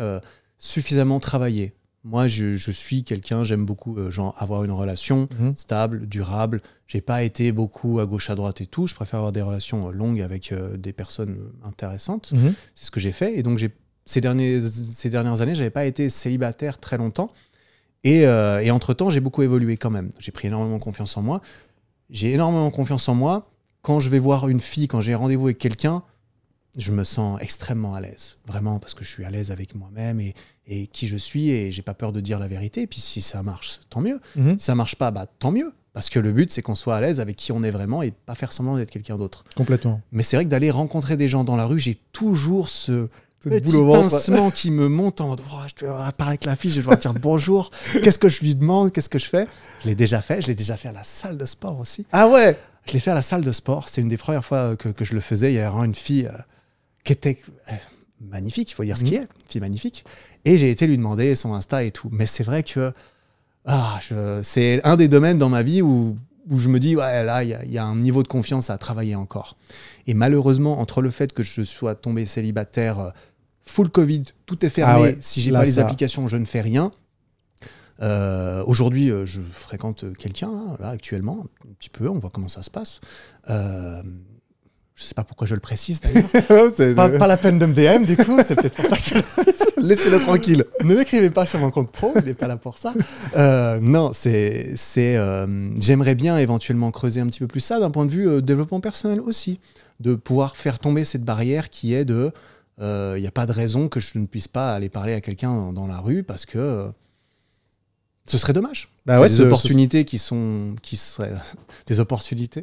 Speaker 2: suffisamment travaillé. Moi, je suis quelqu'un, j'aime beaucoup avoir une relation stable, durable. J'ai pas été beaucoup à gauche, à droite et tout. Je préfère avoir des relations longues avec des personnes intéressantes. C'est ce que j'ai fait. Et donc, ces dernières années, j'avais pas été célibataire très longtemps. Et entre-temps, j'ai beaucoup évolué quand même. J'ai pris énormément confiance en moi. J'ai énormément confiance en moi. Quand je vais voir une fille, quand j'ai rendez-vous avec quelqu'un, je me sens extrêmement à l'aise. Vraiment, parce que je suis à l'aise avec moi-même et qui je suis, et j'ai pas peur de dire la vérité. Et puis si ça marche, tant mieux. Si ça marche pas, tant mieux. Parce que le but, c'est qu'on soit à l'aise avec qui on est vraiment et pas faire semblant d'être quelqu'un d'autre.
Speaker 1: Complètement.
Speaker 2: Mais c'est vrai que d'aller rencontrer des gens dans la rue, j'ai toujours ce petit pincement qui me monte en mode je dois parler avec la fille, je dois dire bonjour. Qu'est-ce que je lui demande? Qu'est-ce que je fais? Je l'ai déjà fait. Je l'ai déjà fait à la salle de sport aussi.
Speaker 1: Ah ouais?
Speaker 2: Je l'ai fait à la salle de sport. C'est une des premières fois que je le faisais. Il y a vraiment une fille qui était magnifique, il faut dire ce qui est, une fille magnifique. Et j'ai été lui demander son Insta et tout. Mais c'est vrai que c'est un des domaines dans ma vie où je me dis, ouais, là, il y a un niveau de confiance à travailler encore. Et malheureusement, entre le fait que je sois tombé célibataire, full Covid, tout est fermé, si j'ai pas les applications, je ne fais rien. Aujourd'hui, je fréquente quelqu'un, là, actuellement, un petit peu, on voit comment ça se passe. Je sais pas pourquoi je le précise d'ailleurs. pas la peine de me DM, du coup, c'est peut-être pour ça que je le précise.
Speaker 1: Laissez-le tranquille.
Speaker 2: Ne m'écrivez pas sur mon compte pro, il n'est pas là pour ça. Non, j'aimerais bien éventuellement creuser un petit peu plus ça d'un point de vue développement personnel aussi. De pouvoir faire tomber cette barrière qui est de il n'y a pas de raison que je ne puisse pas aller parler à quelqu'un dans la rue parce que ce serait dommage. Des opportunités qui seraient des opportunités.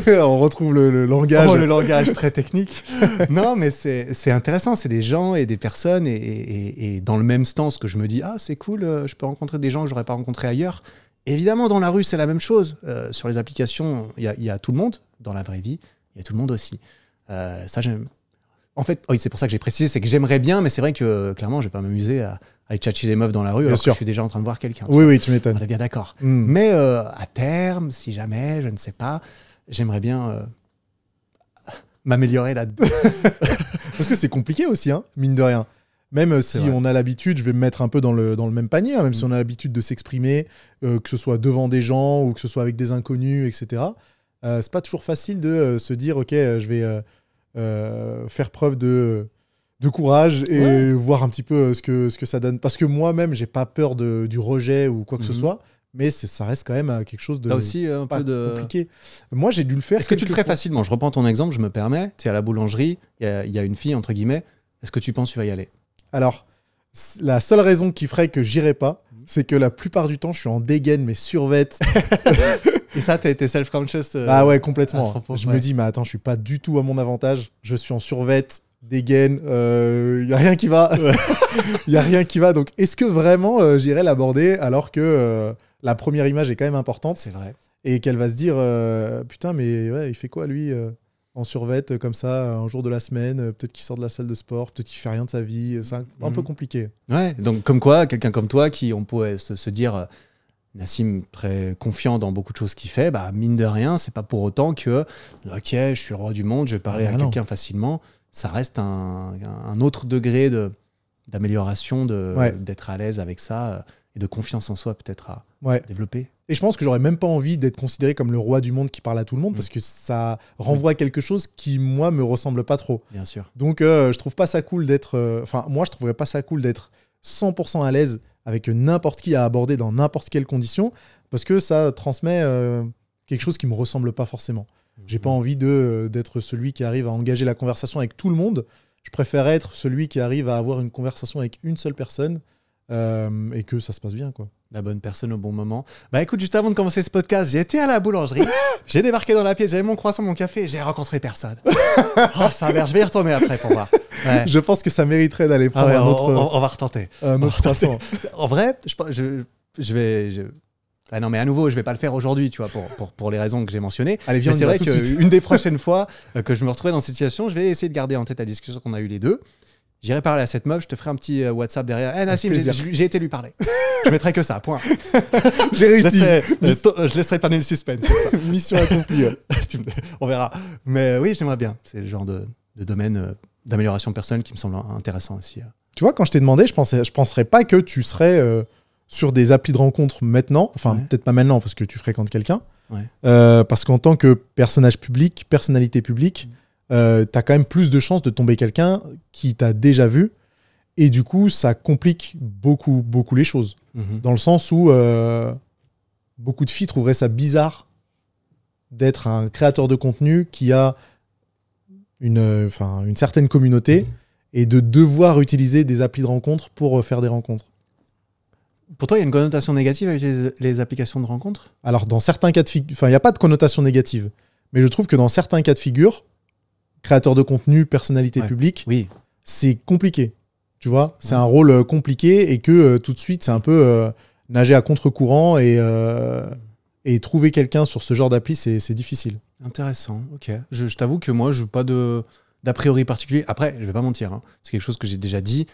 Speaker 1: On retrouve le langage.
Speaker 2: Le langage très technique. Non, mais c'est intéressant. C'est des gens et des personnes et dans le même sens que je me dis c'est cool, je peux rencontrer des gens que j'aurais pas rencontrés ailleurs. Évidemment, dans la rue, c'est la même chose. Sur les applications, il y a tout le monde. Dans la vraie vie, il y a tout le monde aussi. Ça, j'aime. En fait, c'est pour ça que j'ai précisé, c'est que j'aimerais bien, mais c'est vrai que clairement, je vais pas m'amuser à aller tchatcher les meufs dans la rue alors que je suis déjà en train de voir quelqu'un.
Speaker 1: Oui, tu m'étonnes.
Speaker 2: On est bien d'accord. Mais à terme, si jamais, je ne sais pas, j'aimerais bien m'améliorer là-dedans.
Speaker 1: Parce que c'est compliqué aussi, mine de rien. Même si on a l'habitude, je vais me mettre un peu dans le même panier, même si on a l'habitude de s'exprimer, que ce soit devant des gens ou que ce soit avec des inconnus, etc. C'est pas toujours facile de se dire, ok, je vais faire preuve de courage et voir un petit peu ce que ça donne. Parce que moi-même, j'ai pas peur du rejet ou quoi que ce soit, mais ça reste quand même quelque chose de
Speaker 2: aussi un peu
Speaker 1: compliqué. Moi, j'ai dû le faire.
Speaker 2: Est-ce que tu le ferais facilement? Je reprends ton exemple, je me permets. Tu es à la boulangerie, il y a une fille, entre guillemets. Est-ce que tu penses que tu vas y aller?
Speaker 1: Alors, la seule raison qui ferait que j'irais pas, c'est que la plupart du temps, je suis en dégaine, mais survette.
Speaker 2: Et ça, t'as été self-conscious
Speaker 1: Ah ouais, complètement. Je me dis, mais attends, je suis pas du tout à mon avantage. Je suis en survette, dégaine, y a rien qui va. Y a rien qui va. Donc, est-ce que vraiment j'irais l'aborder alors que la première image est quand même importante?
Speaker 2: C'est vrai.
Speaker 1: Et qu'elle va se dire, putain, mais ouais, il fait quoi lui en survette comme ça, un jour de la semaine, peut-être qu'il sort de la salle de sport, peut-être qu'il fait rien de sa vie, c'est un peu compliqué.
Speaker 2: Ouais, donc comme quoi, quelqu'un comme toi, qui on pourrait se dire, Nassim très confiant dans beaucoup de choses qu'il fait, mine de rien, c'est pas pour autant que, ok, je suis le roi du monde, je vais parler à quelqu'un facilement, ça reste un autre degré d'amélioration, d'être à l'aise avec ça, et de confiance en soi peut-être à développer.
Speaker 1: Et je pense que j'aurais même pas envie d'être considéré comme le roi du monde qui parle à tout le monde parce que ça renvoie à quelque chose qui, moi, me ressemble pas trop.
Speaker 2: Bien sûr.
Speaker 1: Donc, je trouve pas ça cool d'être... moi, je trouverais pas ça cool d'être 100% à l'aise avec n'importe qui à aborder dans n'importe quelle condition parce que ça transmet quelque chose qui me ressemble pas forcément. J'ai pas envie d'être celui qui arrive à engager la conversation avec tout le monde. Je préfère être celui qui arrive à avoir une conversation avec une seule personne et que ça se passe bien, quoi.
Speaker 2: La bonne personne au bon moment. Bah écoute, juste avant de commencer ce podcast, j'ai été à la boulangerie, j'ai débarqué dans la pièce, j'avais mon croissant, mon café, j'ai rencontré personne. Oh, ça merde, je vais y retourner après pour voir. Ouais.
Speaker 1: Je pense que ça mériterait d'aller prendre
Speaker 2: Ah ouais,
Speaker 1: un autre,
Speaker 2: on va retenter.
Speaker 1: un autre croissant.
Speaker 2: En vrai, je vais... Ah non, mais à nouveau, je vais pas le faire aujourd'hui, tu vois, pour les raisons que j'ai mentionnées.
Speaker 1: Allez, viens,
Speaker 2: mais
Speaker 1: on y
Speaker 2: c'est
Speaker 1: va
Speaker 2: vrai
Speaker 1: tout de suite.
Speaker 2: qu'une des prochaines fois que je me retrouvais dans cette situation, je vais essayer de garder en tête la discussion qu'on a eue les deux. J'irai parler à cette meuf, je te ferai un petit WhatsApp derrière. Eh Nassim, j'ai été lui parler. Je mettrai que ça, point.
Speaker 1: J'ai réussi.
Speaker 2: Je laisserai planer le suspense.
Speaker 1: Mission accomplie.
Speaker 2: On verra. Mais oui, j'aimerais bien. C'est le genre de domaine d'amélioration personnelle qui me semble intéressant aussi.
Speaker 1: Tu vois, quand je t'ai demandé, je penserais pas que tu serais sur des applis de rencontres maintenant. Enfin, peut-être pas maintenant parce que tu fréquentes quelqu'un.
Speaker 2: Ouais.
Speaker 1: Parce qu'en tant que personnage public, personnalité publique, t'as quand même plus de chances de tomber quelqu'un qui t'a déjà vu. Et du coup, ça complique beaucoup, beaucoup les choses. Dans le sens où beaucoup de filles trouveraient ça bizarre d'être un créateur de contenu qui a une certaine communauté et de devoir utiliser des applis de rencontres pour faire des rencontres.
Speaker 2: Pour toi, il y a une connotation négative avec les applications de rencontres ?
Speaker 1: Alors, dans certains cas de figure... Enfin, il n'y a pas de connotation négative. Mais je trouve que dans certains cas de figure, créateur de contenu, personnalité publique,
Speaker 2: oui,
Speaker 1: c'est compliqué. Tu vois, c'est un rôle compliqué et que tout de suite, c'est un peu nager à contre-courant et trouver quelqu'un sur ce genre d'appli, c'est difficile.
Speaker 2: Intéressant, ok. Je t'avoue que moi, je n'ai pas d'a priori particulier. Après, je ne vais pas mentir, hein. C'est quelque chose que j'ai déjà dit.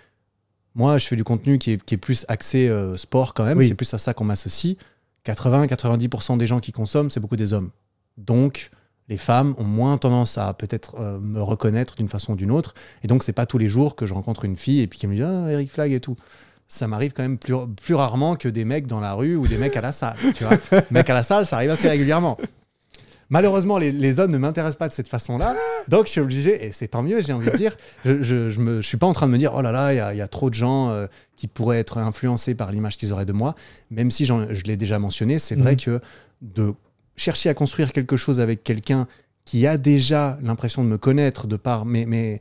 Speaker 2: Moi, je fais du contenu qui est plus axé sport quand même.
Speaker 1: Oui.
Speaker 2: C'est plus à ça qu'on m'associe. 80-90% des gens qui consomment, c'est beaucoup des hommes. Donc, les femmes ont moins tendance à peut-être me reconnaître d'une façon ou d'une autre. Et donc, c'est pas tous les jours que je rencontre une fille et puis qui me dit « Ah, Eric Flag et tout ». Ça m'arrive quand même plus rarement que des mecs dans la rue ou des mecs à la salle. Tu vois, mecs à la salle, ça arrive assez régulièrement. Malheureusement, les hommes ne m'intéressent pas de cette façon-là. Donc, je suis obligé, et c'est tant mieux, j'ai envie de dire, je suis pas en train de me dire « Oh là là, il y a trop de gens qui pourraient être influencés par l'image qu'ils auraient de moi ». Même si je l'ai déjà mentionné, c'est vrai que de chercher à construire quelque chose avec quelqu'un qui a déjà l'impression de me connaître de par mes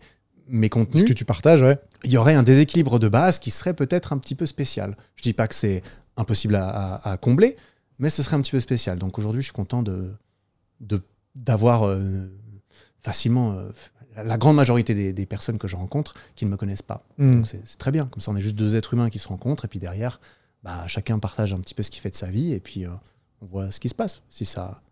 Speaker 2: contenus,
Speaker 1: Ce que tu partages, ouais.
Speaker 2: il y aurait un déséquilibre de base qui serait peut-être un petit peu spécial. Je dis pas que c'est impossible à combler, mais ce serait un petit peu spécial. Donc aujourd'hui, je suis content d'avoir facilement la grande majorité des personnes que je rencontre qui ne me connaissent pas. Donc c'est très bien. Comme ça, on est juste deux êtres humains qui se rencontrent et puis derrière, bah, chacun partage un petit peu ce qu'il fait de sa vie et puis on voit ce qui se passe, si ça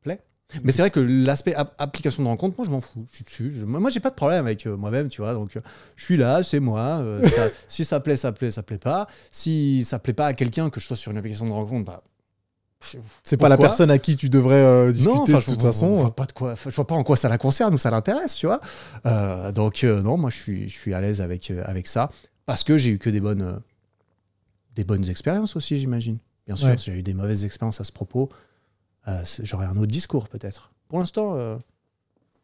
Speaker 2: plaît. Mais c'est vrai que l'aspect application de rencontre, moi je m'en fous. Je suis dessus. Moi j'ai pas de problème avec moi-même, tu vois. Donc je suis là, c'est moi. Si ça plaît, ça plaît, ça plaît pas. Si ça plaît pas à quelqu'un que je sois sur une application de rencontre, bah,
Speaker 1: c'est pas la personne à qui tu devrais discuter
Speaker 2: non,
Speaker 1: de toute façon.
Speaker 2: Je vois pas en quoi ça la concerne ou ça l'intéresse, tu vois. Donc non, moi je suis à l'aise avec ça parce que j'ai eu que des bonnes expériences aussi, j'imagine. Bien sûr, si j'ai eu des mauvaises expériences à ce propos, j'aurais un autre discours peut-être. Pour l'instant,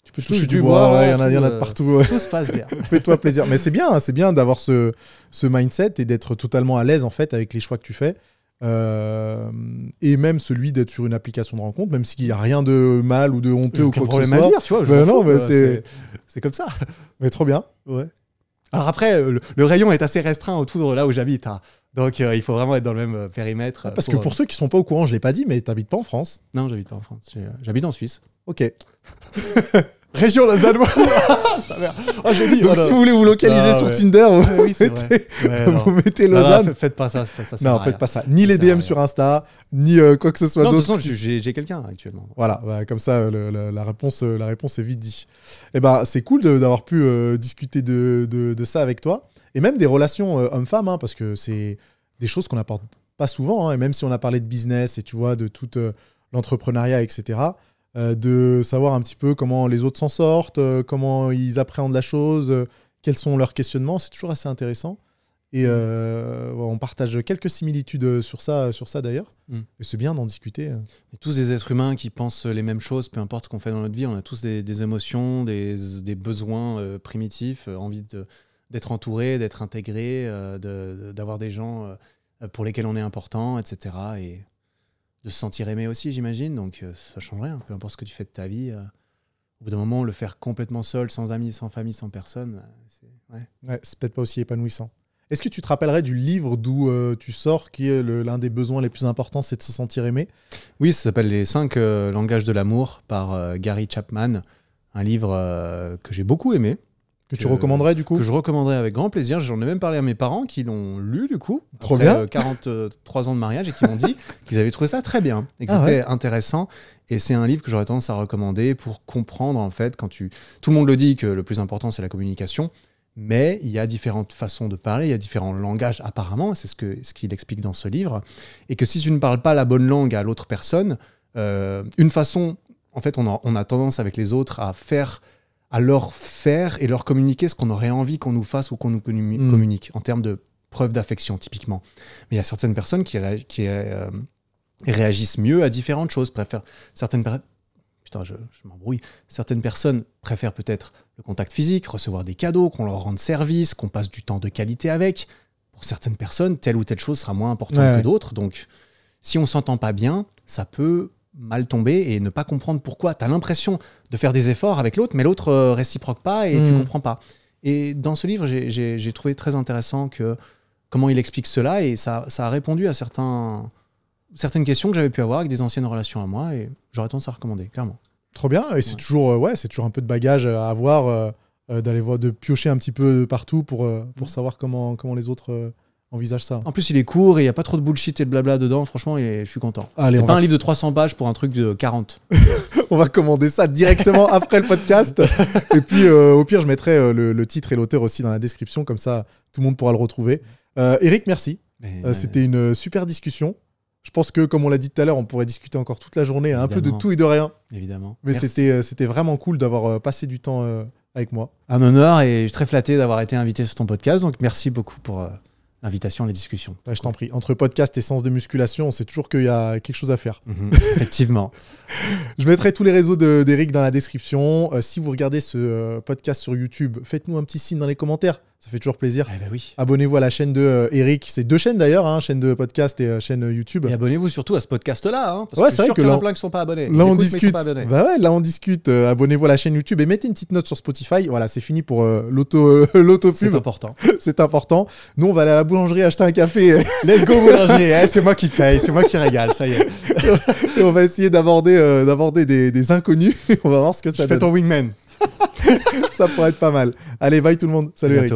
Speaker 1: tu peux toucher du bois, il y en a de partout.
Speaker 2: Tout se passe bien.
Speaker 1: Fais-toi plaisir. Mais c'est bien d'avoir ce mindset et d'être totalement à l'aise en fait avec les choix que tu fais. Et même celui d'être sur une application de rencontre, même s'il n'y a rien de mal ou de honteux ou quoi que ce soit.
Speaker 2: À dire, tu vois.
Speaker 1: Non, mais
Speaker 2: c'est comme ça.
Speaker 1: Mais trop bien.
Speaker 2: Ouais. Alors après, le rayon est assez restreint autour de là où j'habite. Hein. Donc il faut vraiment être dans le même périmètre.
Speaker 1: Parce que pour ceux qui sont pas au courant, je l'ai pas dit, mais t'habites pas en France.
Speaker 2: Non, j'habite pas en France. J'habite en Suisse.
Speaker 1: Ok.
Speaker 2: Région lausannoise.
Speaker 1: Oh, j'ai dit, donc si vous voulez vous localiser sur Tinder, vous mettez Lausanne.
Speaker 2: Non, faites pas ça.
Speaker 1: Non, faites pas ça. Ni les DM sur Insta, ni quoi que ce soit d'autre.
Speaker 2: De toute façon, j'ai quelqu'un actuellement.
Speaker 1: Voilà, comme ça, la réponse est vite dit. Et ben, c'est cool d'avoir pu discuter de ça avec toi. Et même des relations hommes-femmes, hein, parce que c'est des choses qu'on n'apporte pas souvent. Hein, et même si on a parlé de business et tu vois, de tout l'entrepreneuriat, etc., de savoir un petit peu comment les autres s'en sortent, comment ils appréhendent la chose, quels sont leurs questionnements, c'est toujours assez intéressant. Et on partage quelques similitudes sur ça d'ailleurs. Et c'est bien d'en discuter.
Speaker 2: On est tous des êtres humains qui pensent les mêmes choses, peu importe ce qu'on fait dans notre vie. On a tous des émotions, des besoins primitifs, envie d'être entouré, d'être intégré, d'avoir des gens pour lesquels on est important, etc. Et de se sentir aimé aussi, j'imagine. Donc ça change rien, peu importe ce que tu fais de ta vie. Au bout d'un moment, le faire complètement seul, sans amis, sans famille, sans personne,
Speaker 1: c'est peut-être pas aussi épanouissant. Est-ce que tu te rappellerais du livre d'où tu sors, qui est l'un des besoins les plus importants, c'est de se sentir aimé?
Speaker 2: Oui, ça s'appelle Les 5 langages de l'amour par Gary Chapman. Un livre que j'ai beaucoup aimé.
Speaker 1: Que tu recommanderais du coup?
Speaker 2: Que je recommanderais avec grand plaisir. J'en ai même parlé à mes parents qui l'ont lu du coup.
Speaker 1: Trop
Speaker 2: après,
Speaker 1: bien.
Speaker 2: 43 ans de mariage et qui m'ont dit qu'ils avaient trouvé ça très bien et que c'était intéressant. Et c'est un livre que j'aurais tendance à recommander pour comprendre en fait quand tu... Tout le monde le dit que le plus important c'est la communication, mais il y a différentes façons de parler, il y a différents langages apparemment, c'est ce qu'il explique dans ce livre. Et que si tu ne parles pas la bonne langue à l'autre personne, une façon... En fait, on a tendance avec les autres à leur faire et leur communiquer ce qu'on aurait envie qu'on nous fasse ou qu'on nous communique, en termes de preuve d'affection, typiquement. Mais il y a certaines personnes qui réagissent mieux à différentes choses, je m'embrouille. Certaines personnes préfèrent peut-être le contact physique, recevoir des cadeaux, qu'on leur rende service, qu'on passe du temps de qualité avec. Pour certaines personnes, telle ou telle chose sera moins importante que d'autres. Donc, si on ne s'entend pas bien, ça peut mal tomber et ne pas comprendre pourquoi. Tu as l'impression de faire des efforts avec l'autre, mais l'autre réciproque pas et tu comprends pas. Et dans ce livre, j'ai trouvé très intéressant comment il explique cela et ça a répondu à certaines questions que j'avais pu avoir avec des anciennes relations à moi et j'aurais tendance à recommander, clairement.
Speaker 1: Trop bien. Et c'est toujours, c'est toujours un peu de bagage à avoir, de piocher un petit peu partout pour savoir comment les autres envisagent ça.
Speaker 2: En plus, il est court et il n'y a pas trop de bullshit et de blabla dedans, franchement, et je suis content.
Speaker 1: Allez,
Speaker 2: c'est pas un livre de 300 pages pour un truc de 40.
Speaker 1: On va commander ça directement après le podcast. Et puis, au pire, je mettrai le titre et l'auteur aussi dans la description, comme ça, tout le monde pourra le retrouver. Eric, merci. C'était une super discussion. Je pense que, comme on l'a dit tout à l'heure, on pourrait discuter encore toute la journée, un peu de tout et de rien.
Speaker 2: Évidemment.
Speaker 1: Mais c'était vraiment cool d'avoir passé du temps avec moi.
Speaker 2: Un honneur et je suis très flatté d'avoir été invité sur ton podcast. Donc, merci beaucoup pour l'invitation et les discussions.
Speaker 1: Ouais, je t'en prie. Entre podcast et séance de musculation, on sait toujours qu'il y a quelque chose à faire.
Speaker 2: Effectivement.
Speaker 1: Je mettrai tous les réseaux d'Eric dans la description. Si vous regardez ce podcast sur YouTube, faites-nous un petit signe dans les commentaires. Ça fait toujours plaisir.
Speaker 2: Eh ben oui.
Speaker 1: Abonnez-vous à la chaîne de Eric. C'est 2 chaînes d'ailleurs, chaîne de podcast et chaîne YouTube.
Speaker 2: Et abonnez-vous surtout à ce podcast-là. Parce
Speaker 1: Ouais,
Speaker 2: que je suis sûr qu'il y en a plein qui ne sont pas abonnés.
Speaker 1: Là, on discute. Là, on discute. Abonnez-vous à la chaîne YouTube et mettez une petite note sur Spotify. Voilà, c'est fini pour l'auto-pub.
Speaker 2: C'est important.
Speaker 1: C'est important. Nous, on va aller à la boulangerie acheter un café.
Speaker 2: Let's go boulanger. C'est moi qui paye. C'est moi qui régale. Ça y est.
Speaker 1: Et on va essayer d'aborder des inconnus. On va voir ce que ça donne.
Speaker 2: Fais ton wingman.
Speaker 1: Ça pourrait être pas mal. Allez, bye tout le monde. Salut Eric.